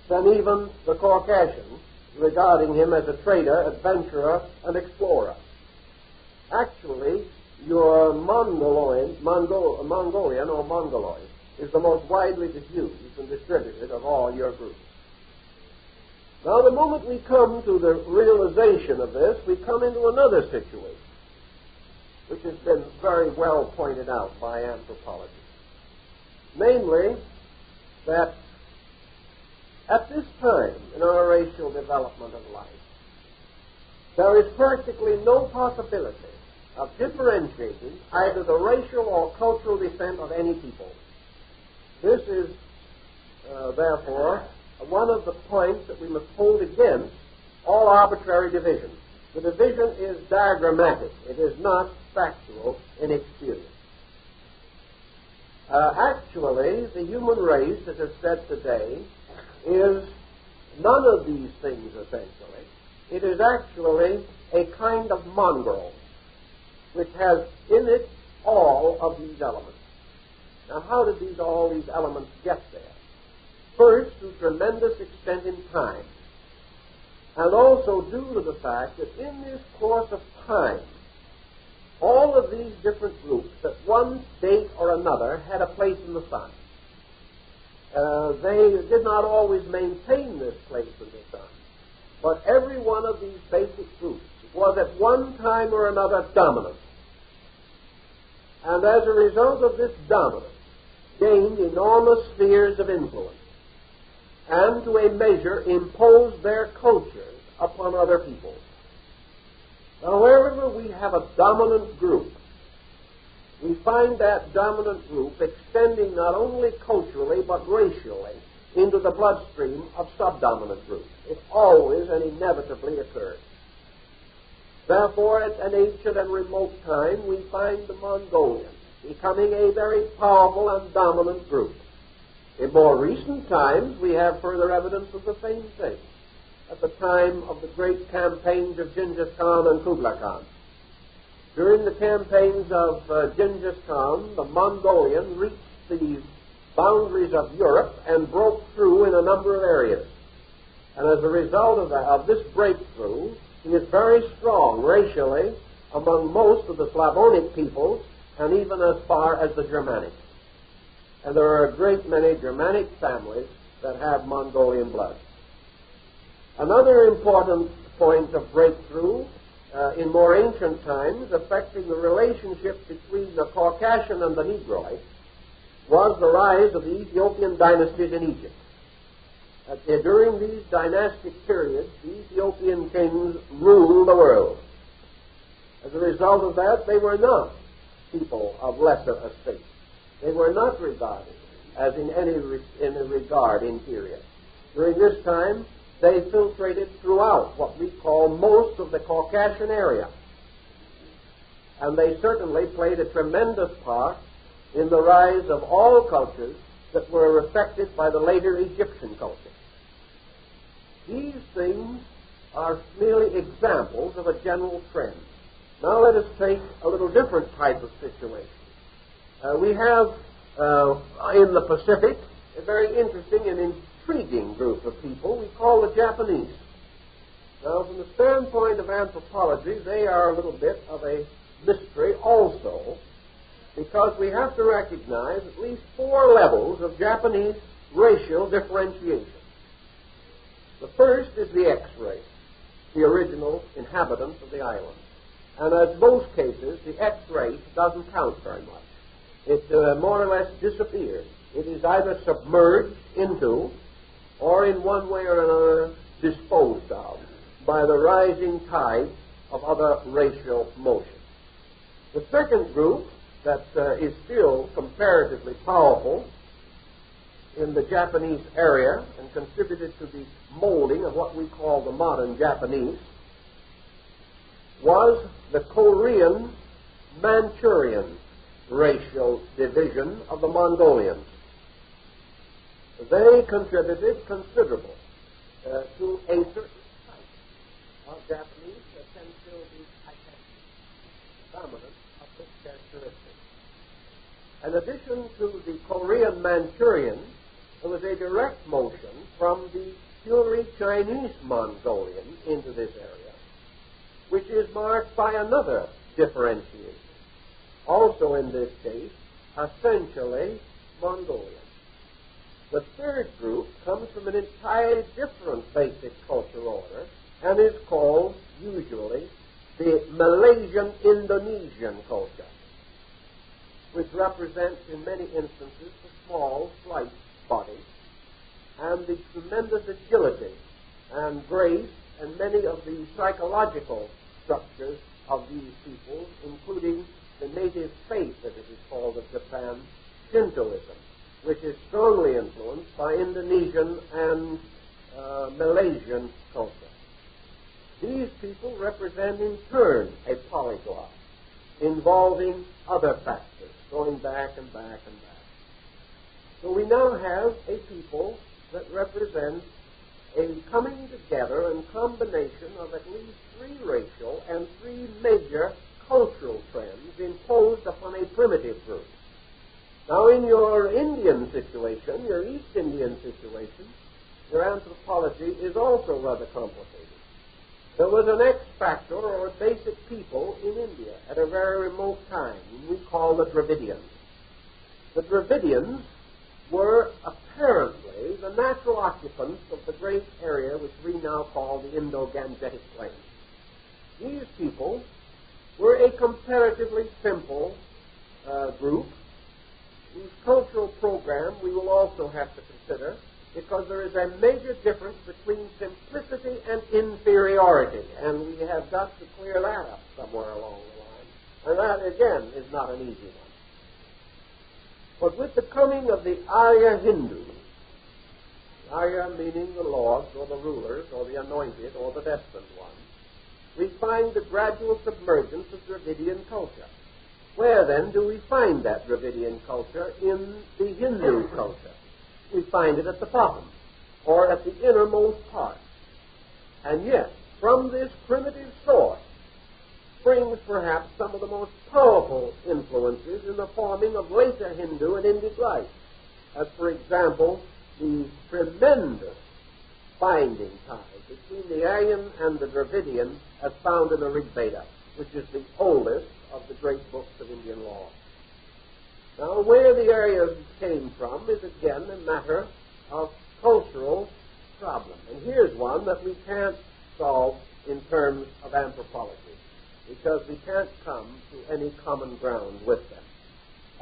than even the Caucasian, regarding him as a trader, adventurer, and explorer. Actually, your Mongolian or Mongoloid is the most widely diffused and distributed of all your groups. Now, the moment we come to the realization of this, we come into another situation, which has been very well pointed out by anthropology. Namely, that At this time in our racial development of life, there is practically no possibility of differentiating either the racial or cultural descent of any people. This is, therefore, one of the points that we must hold against all arbitrary division. The division is diagrammatic. It is not factual in experience. Actually, the human race, as is said today, is none of these things, essentially. It is actually a kind of mongrel which has in it all of these elements. Now, how did all these elements get there? First, through tremendous extent in time, and also due to the fact that in this course of time, all of these different groups at one date or another had a place in the sun. They did not always maintain this place in the sun, but every one of these basic groups was at one time or another dominant. And as a result of this dominance, gained enormous spheres of influence, and to a measure imposed their cultures upon other peoples. Now, wherever we have a dominant group, we find that dominant group extending not only culturally but racially into the bloodstream of subdominant groups. It always and inevitably occurs. Therefore, at an ancient and remote time, we find the Mongolians becoming a very powerful and dominant group. In more recent times, we have further evidence of the same thing. At the time of the great campaigns of Genghis Khan and Kublai Khan. During the campaigns of Genghis Khan, the Mongolian reached the boundaries of Europe and broke through in a number of areas. And as a result of this breakthrough, he is very strong racially among most of the Slavonic peoples and even as far as the Germanic. And there are a great many Germanic families that have Mongolian blood. Another important point of breakthrough in more ancient times affecting the relationship between the Caucasian and the Negroid was the rise of the Ethiopian dynasties in Egypt. During these dynastic periods, the Ethiopian kings ruled the world. As a result of that, they were not people of lesser estate. They were not regarded as in any regard inferior. During this time, they filtrated throughout what we call most of the Caucasian area. And they certainly played a tremendous part in the rise of all cultures that were affected by the later Egyptian culture. These things are merely examples of a general trend. Now let us take a little different type of situation. We have in the Pacific a very interesting and intriguing group of people we call the Japanese. Now, from the standpoint of anthropology, they are a little bit of a mystery also, because we have to recognize at least 4 levels of Japanese racial differentiation. The first is the X-race, the original inhabitants of the island. And as most cases, the X-race doesn't count very much. It more or less disappears. It is either submerged into or in one way or another disposed of by the rising tide of other racial motion. The second group that is still comparatively powerful in the Japanese area and contributed to the molding of what we call the modern Japanese was the Korean Manchurian racial division of the Mongolians. They contributed considerable to a certain type of Japanese that can still be dominant of this characteristic. In addition to the Korean Manchurian, there was a direct motion from the purely Chinese Mongolian into this area, which is marked by another differentiation. Also in this case, essentially Mongolian. The third group comes from an entirely different basic cultural order and is called, usually, the Malaysian-Indonesian culture, which represents, in many instances, a small, slight body and the tremendous agility and grace and many of the psychological structures of these peoples, including the native faith, as it is called, of Japan, Shintoism, which is strongly influenced by Indonesian and Malaysian culture. These people represent in turn a polyglot involving other factors, going back and back and back. So we now have a people that represents a coming together and combination of at least three racial and three major cultural trends imposed upon a primitive group. Now, in your Indian situation, your East Indian situation, your anthropology is also rather complicated. There was an X factor or a basic people in India at a very remote time, we call the Dravidians. The Dravidians were apparently the natural occupants of the great area which we now call the Indo-Gangetic Plain. These people were a comparatively simple group whose cultural program we will also have to consider, because there is a major difference between simplicity and inferiority, and we have got to clear that up somewhere along the line. And that, again, is not an easy one. But with the coming of the Arya Hindus, Arya meaning the lords or the rulers or the anointed or the destined ones, we find the gradual submergence of Dravidian culture. Where then do we find that Dravidian culture in the Hindu culture? We find it at the bottom, or at the innermost part. And yet, from this primitive source springs perhaps some of the most powerful influences in the forming of later Hindu and Indic life, as, for example, the tremendous binding ties between the Aryan and the Dravidian as found in the Rig Veda, which is the oldest of the great books of Indian law. Now, where the Aryans came from is again a matter of cultural problem. And here's one that we can't solve in terms of anthropology, because we can't come to any common ground with them.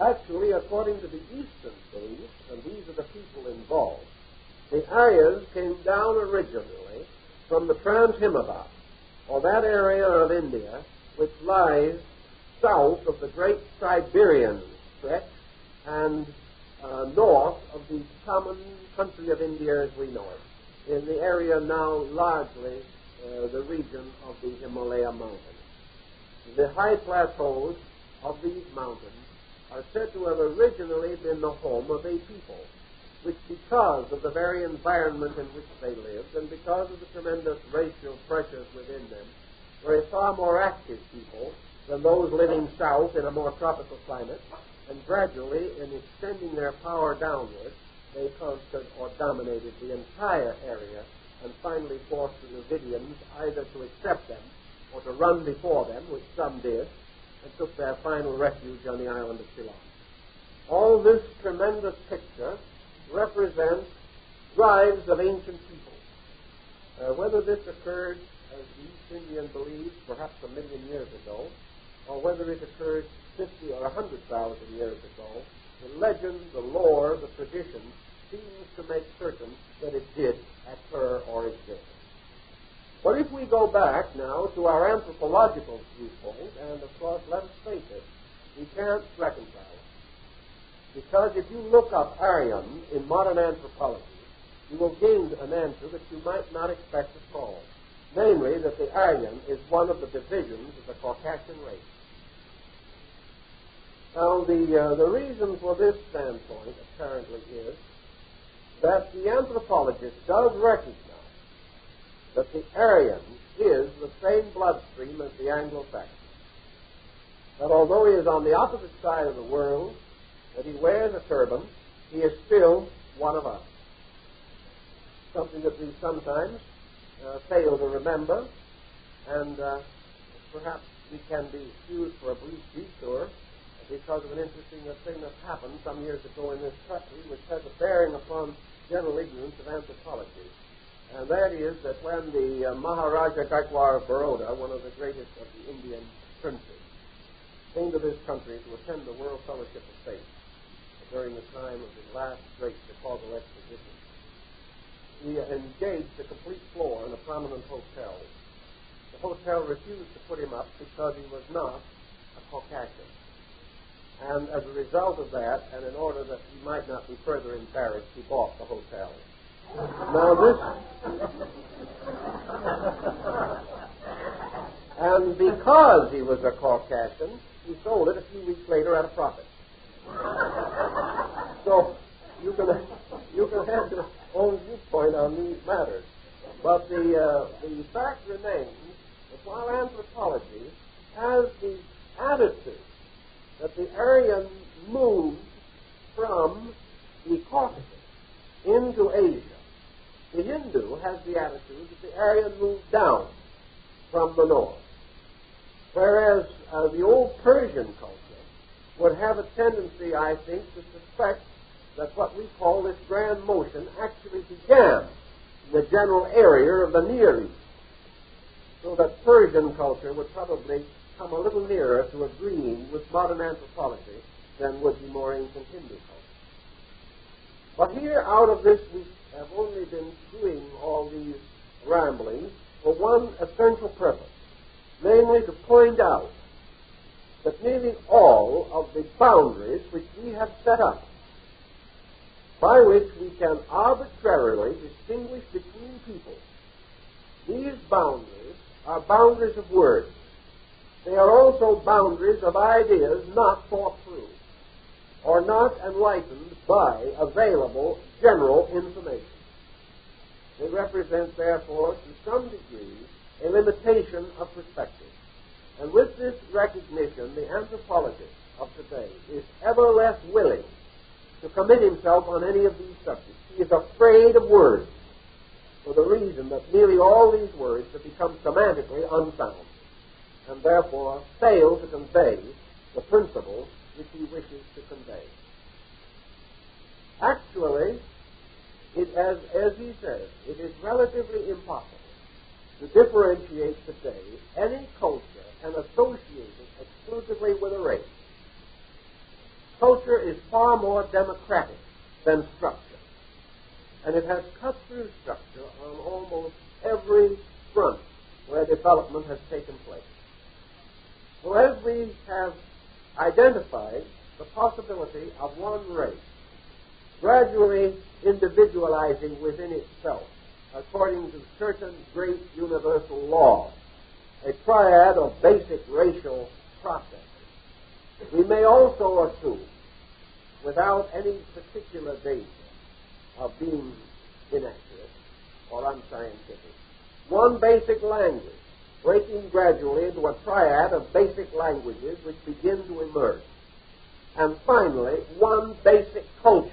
Actually, according to the Eastern belief, and these are the people involved, the Aryans came down originally from the Trans-Himabah, or that area of India which lies south of the great Siberian stretch and north of the common country of India as we know it, in the area now largely the region of the Himalaya mountains. The high plateaus of these mountains are said to have originally been the home of a people, which, because of the very environment in which they lived and because of the tremendous racial pressures within them, were a far more active people than those living south in a more tropical climate, and gradually, in extending their power downward, they conquered or dominated the entire area and finally forced the Dravidians either to accept them or to run before them, which some did, and took their final refuge on the island of Ceylon. All this tremendous picture represents drives of ancient people. Whether this occurred, as the East Indian believes, perhaps 1 million years ago, or whether it occurred 50 or 100,000 years ago, the legend, the lore, the tradition seems to make certain that it did occur or exist. But if we go back now to our anthropological viewpoint, and of course, let us face it, we can't reconcile it. Because if you look up Aryan in modern anthropology, you will gain an answer that you might not expect at all. Namely, that the Aryan is one of the divisions of the Caucasian race. Now, the reason for this standpoint apparently is that the anthropologist does recognize that the Aryan is the same bloodstream as the Anglo-Saxon. That although he is on the opposite side of the world, that he wears a turban, he is still one of us. Something that we sometimes fail to remember, and perhaps we can be excused for a brief detour because of an interesting thing that happened some years ago in this country, which has a bearing upon general ignorance of anthropology. And that is that when the Maharaja Gaikwar of Baroda, one of the greatest of the Indian princes, came to this country to attend the World Fellowship of Faith during the time of the last great Chicago Exposition, he engaged a complete floor in a prominent hotel. The hotel refused to put him up because he was not a Caucasian. And as a result of that, and in order that he might not be further embarrassed, he bought the hotel. Now and because he was a Caucasian, he sold it a few weeks later at a profit. So you can have your own viewpoint on these matters. But the fact remains that while anthropology has the attitude that the Aryan moved from the Caucasus into Asia, the Hindu has the attitude that the Aryan moved down from the north. Whereas the old Persian culture would have a tendency, I think, to suspect that what we call this grand motion actually began in the general area of the Near East. So that Persian culture would probably come a little nearer to agreeing with modern anthropology than would the more ancient Hindu culture. But here, out of this, we have only been doing all these ramblings for one essential purpose, namely to point out that nearly all of the boundaries which we have set up, by which we can arbitrarily distinguish between people, these boundaries are boundaries of words. They are also boundaries of ideas not thought through or not enlightened by available general information. They represent, therefore, to some degree, a limitation of perspective. And with this recognition, the anthropologist of today is ever less willing to commit himself on any of these subjects. He is afraid of words for the reason that nearly all these words have become semantically unsound and therefore fail to convey the principles which he wishes to convey. Actually, as he says, it is relatively impossible to differentiate today any culture and associate it exclusively with a race. Culture is far more democratic than structure, and it has cut through structure on almost every front where development has taken place. So as we have identified the possibility of one race gradually individualizing within itself according to certain great universal laws, a triad of basic racial processes, we may also assume, without any particular danger of being inaccurate or unscientific, one basic language breaking gradually into a triad of basic languages which begin to emerge. And finally, one basic culture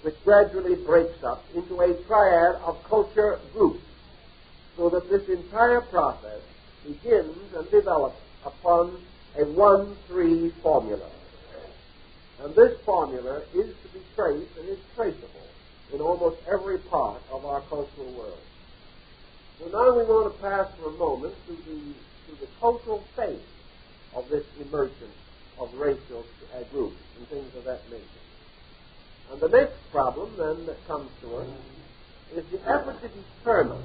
which gradually breaks up into a triad of culture groups, so that this entire process begins and develops upon a 1-3 formula. And this formula is to be traced and is traceable in almost every part of our cultural world. So now we want to pass for a moment to the cultural phase of this emergence of racial groups and things of that nature. And the next problem, then, that comes to us is the effort to determine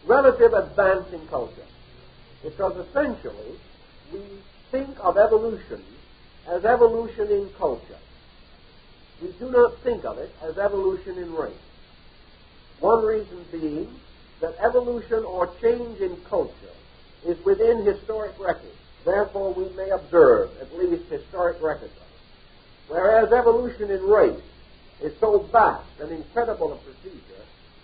relative advance in culture. Because essentially, we think of evolution as evolution in culture. We do not think of it as evolution in race. One reason being that evolution or change in culture is within historic records. Therefore, we may observe at least historic records of it. Whereas evolution in race is so vast and incredible a procedure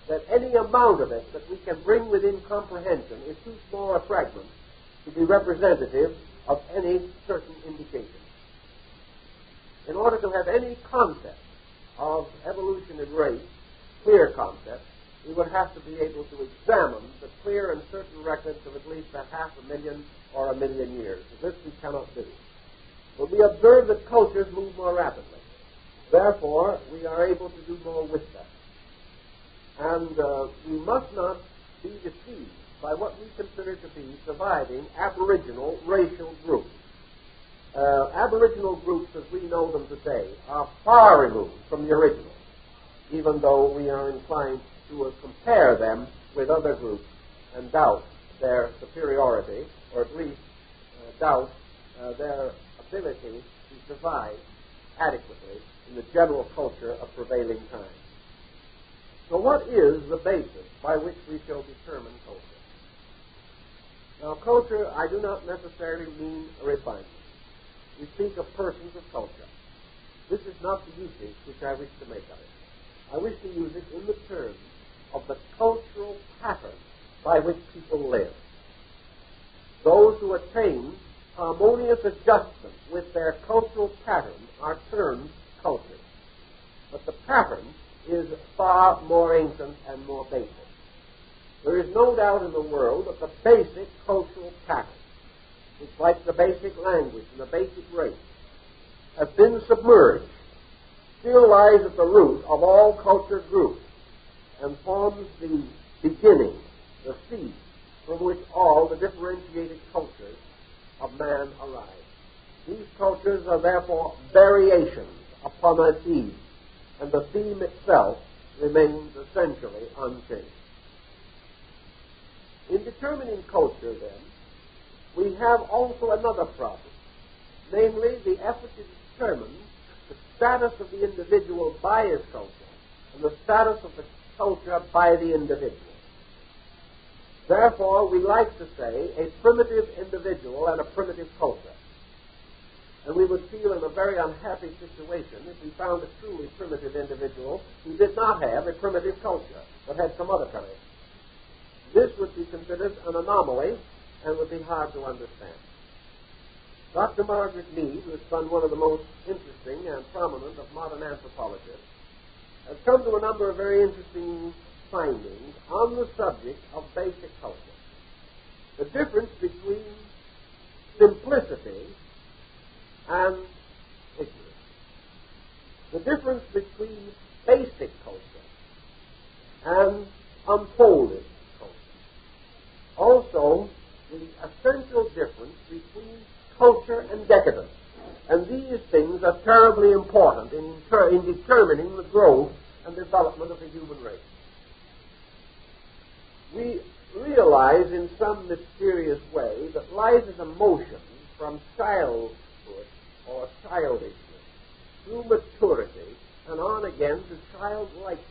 that any amount of it that we can bring within comprehension is too small a fragment to be representative of any certain indication. In order to have any concept of evolution in race, clear concept, we would have to be able to examine the clear and certain records of at least 500,000 or 1 million years. This we cannot do. But we observe that cultures move more rapidly. Therefore, we are able to do more with that. And we must not be deceived by what we consider to be surviving aboriginal racial groups. Aboriginal groups, as we know them today, are far removed from the original. even though we are inclined to compare them with other groups and doubt their superiority, or at least doubt their ability to survive adequately in the general culture of prevailing times. So what is the basis by which we shall determine culture? Now, culture, I do not necessarily mean a refinement. We speak of persons of culture. This is not the usage which I wish to make of it. I wish to use it in the terms of the cultural pattern by which people live. Those who attain harmonious adjustment with their cultural pattern are termed culture. But the pattern is far more ancient and more basic. There is no doubt in the world that the basic cultural pattern, which like the basic language and the basic race, has been submerged, still lies at the root of all culture groups and forms the beginning, the seed, from which all the differentiated cultures of man arise. These cultures are therefore variations upon a theme, and the theme itself remains essentially unchanged. In determining culture, then, we have also another problem, namely the effort to determine the status of the individual by his culture and the status of the culture by the individual. Therefore, we like to say a primitive individual and a primitive culture. And we would feel in a very unhappy situation if we found a truly primitive individual who did not have a primitive culture, but had some other kind. This would be considered an anomaly and would be hard to understand. Dr. Margaret Mead, who has been one of the most interesting and prominent of modern anthropologists, has come to a number of very interesting findings on the subject of basic culture. The difference between simplicity and ignorance. The difference between basic culture and unfolded culture. Also, the essential difference between culture and decadence. And these things are terribly important in determining the growth and development of the human race. We realize in some mysterious way that life is a motion from childhood or childishness through maturity and on again to childlikeness.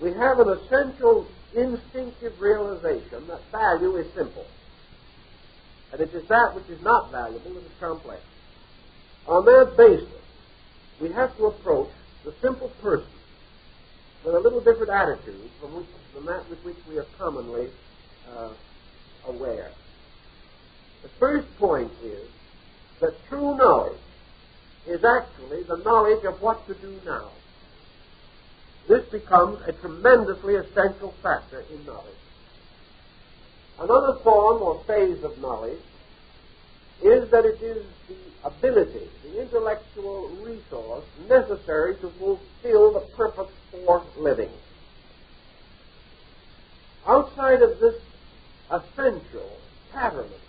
We have an essential instinctive realization that value is simple, and it is that which is not valuable that is complex. On that basis, we have to approach the simple person with a little different attitude from that with which we are commonly aware. The first point is that true knowledge is actually the knowledge of what to do now. This becomes a tremendously essential factor in knowledge. Another form or phase of knowledge is that it is the ability, the intellectual resource necessary to fulfill the purpose for living. Outside of this essential pattern of knowledge,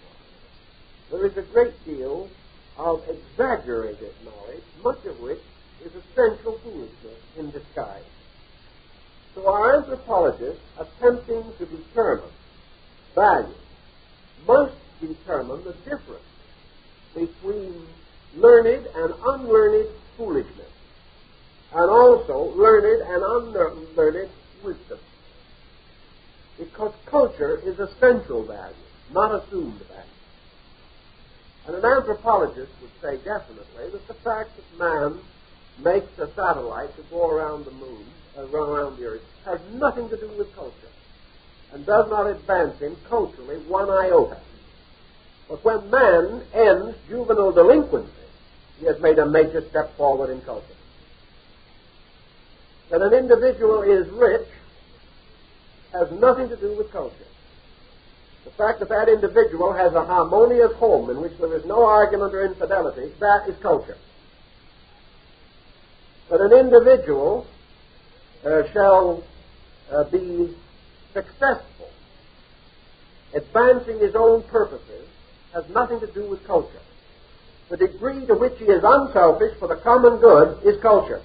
there is a great deal of exaggerated knowledge, much of which is essential foolishness in disguise. So our anthropologists, attempting to determine value, must determine the difference between learned and unlearned foolishness, and also learned and unlearned wisdom. Because culture is essential value, not assumed value. And an anthropologist would say definitely that the fact that man makes a satellite to go around the moon, around the earth, has nothing to do with culture, and does not advance him culturally one iota. But when man ends juvenile delinquency, he has made a major step forward in culture. That an individual is rich has nothing to do with culture. The fact that that individual has a harmonious home in which there is no argument or infidelity, that is culture. That an individual shall be successful, advancing his own purposes, has nothing to do with culture. The degree to which he is unselfish for the common good is culture.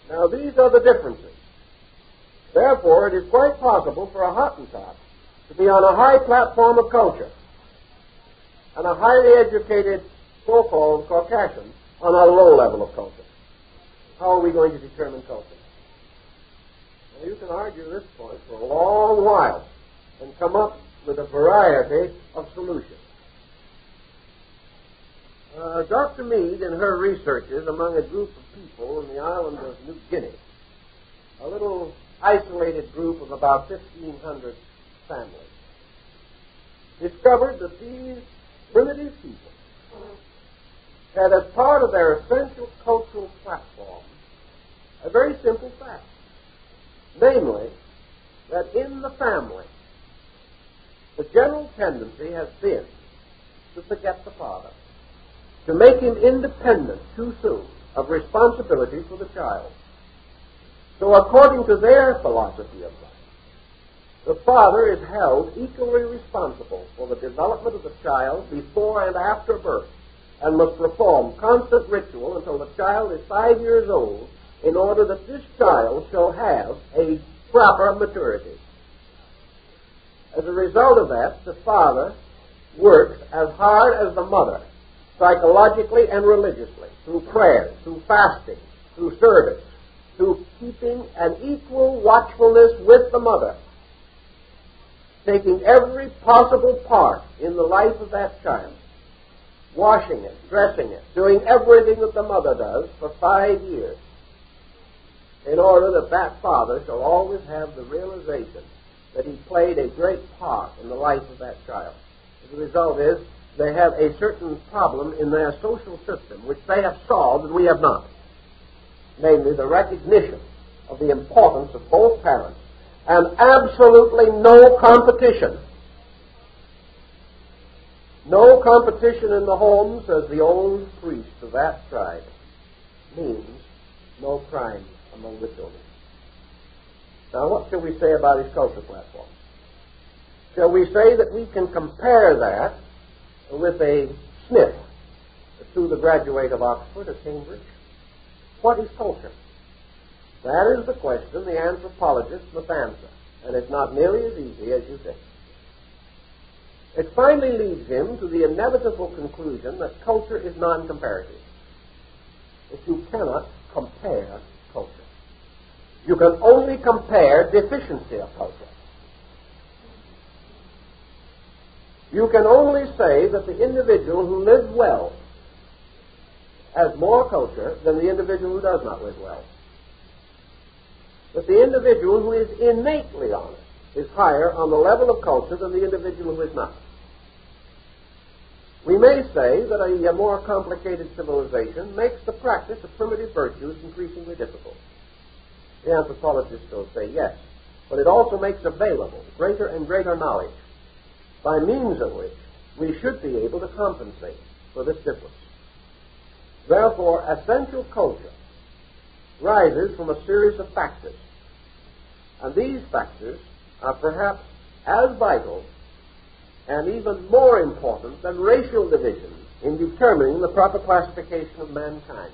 Now, these are the differences. Therefore, it is quite possible for a Hottentot to be on a high platform of culture and a highly educated so-called Caucasian on a low level of culture. How are we going to determine culture? Now, you can argue this point for a long while and come up with a variety of solutions. Dr. Mead, in her researches among a group of people in the island of New Guinea, a little isolated group of about 1,500 families, discovered that these primitive people had, as part of their essential cultural platform, a very simple fact, namely, that in the family, the general tendency has been to forget the father, to make him independent too soon of responsibility for the child. So according to their philosophy of life, the father is held equally responsible for the development of the child before and after birth, and must perform constant ritual until the child is 5 years old in order that this child shall have a proper maturity. As a result of that, the father works as hard as the mother, psychologically and religiously, through prayer, through fasting, through service, through keeping an equal watchfulness with the mother, taking every possible part in the life of that child, washing it, dressing it, doing everything that the mother does for 5 years, in order that that father shall always have the realization that he played a great part in the life of that child. The result is they have a certain problem in their social system which they have solved and we have not, namely the recognition of the importance of both parents and absolutely no competition. No competition in the home, says the old priest of that tribe, means no crime among the children. Now, what shall we say about his culture platform? Shall we say that we can compare that with a sniff to the graduate of Oxford or Cambridge? What is culture? That is the question the anthropologist must answer, and it's not nearly as easy as you think. It finally leads him to the inevitable conclusion that culture is non-comparative, that you cannot compare culture. You can only compare deficiency of culture. You can only say that the individual who lives well has more culture than the individual who does not live well. That the individual who is innately honest is higher on the level of culture than the individual who is not. We may say that a more complicated civilization makes the practice of primitive virtues increasingly difficult. The anthropologists will say yes, but it also makes available greater and greater knowledge, by means of which we should be able to compensate for this difference. Therefore, essential culture rises from a series of factors, and these factors are perhaps as vital and even more important than racial divisions in determining the proper classification of mankind.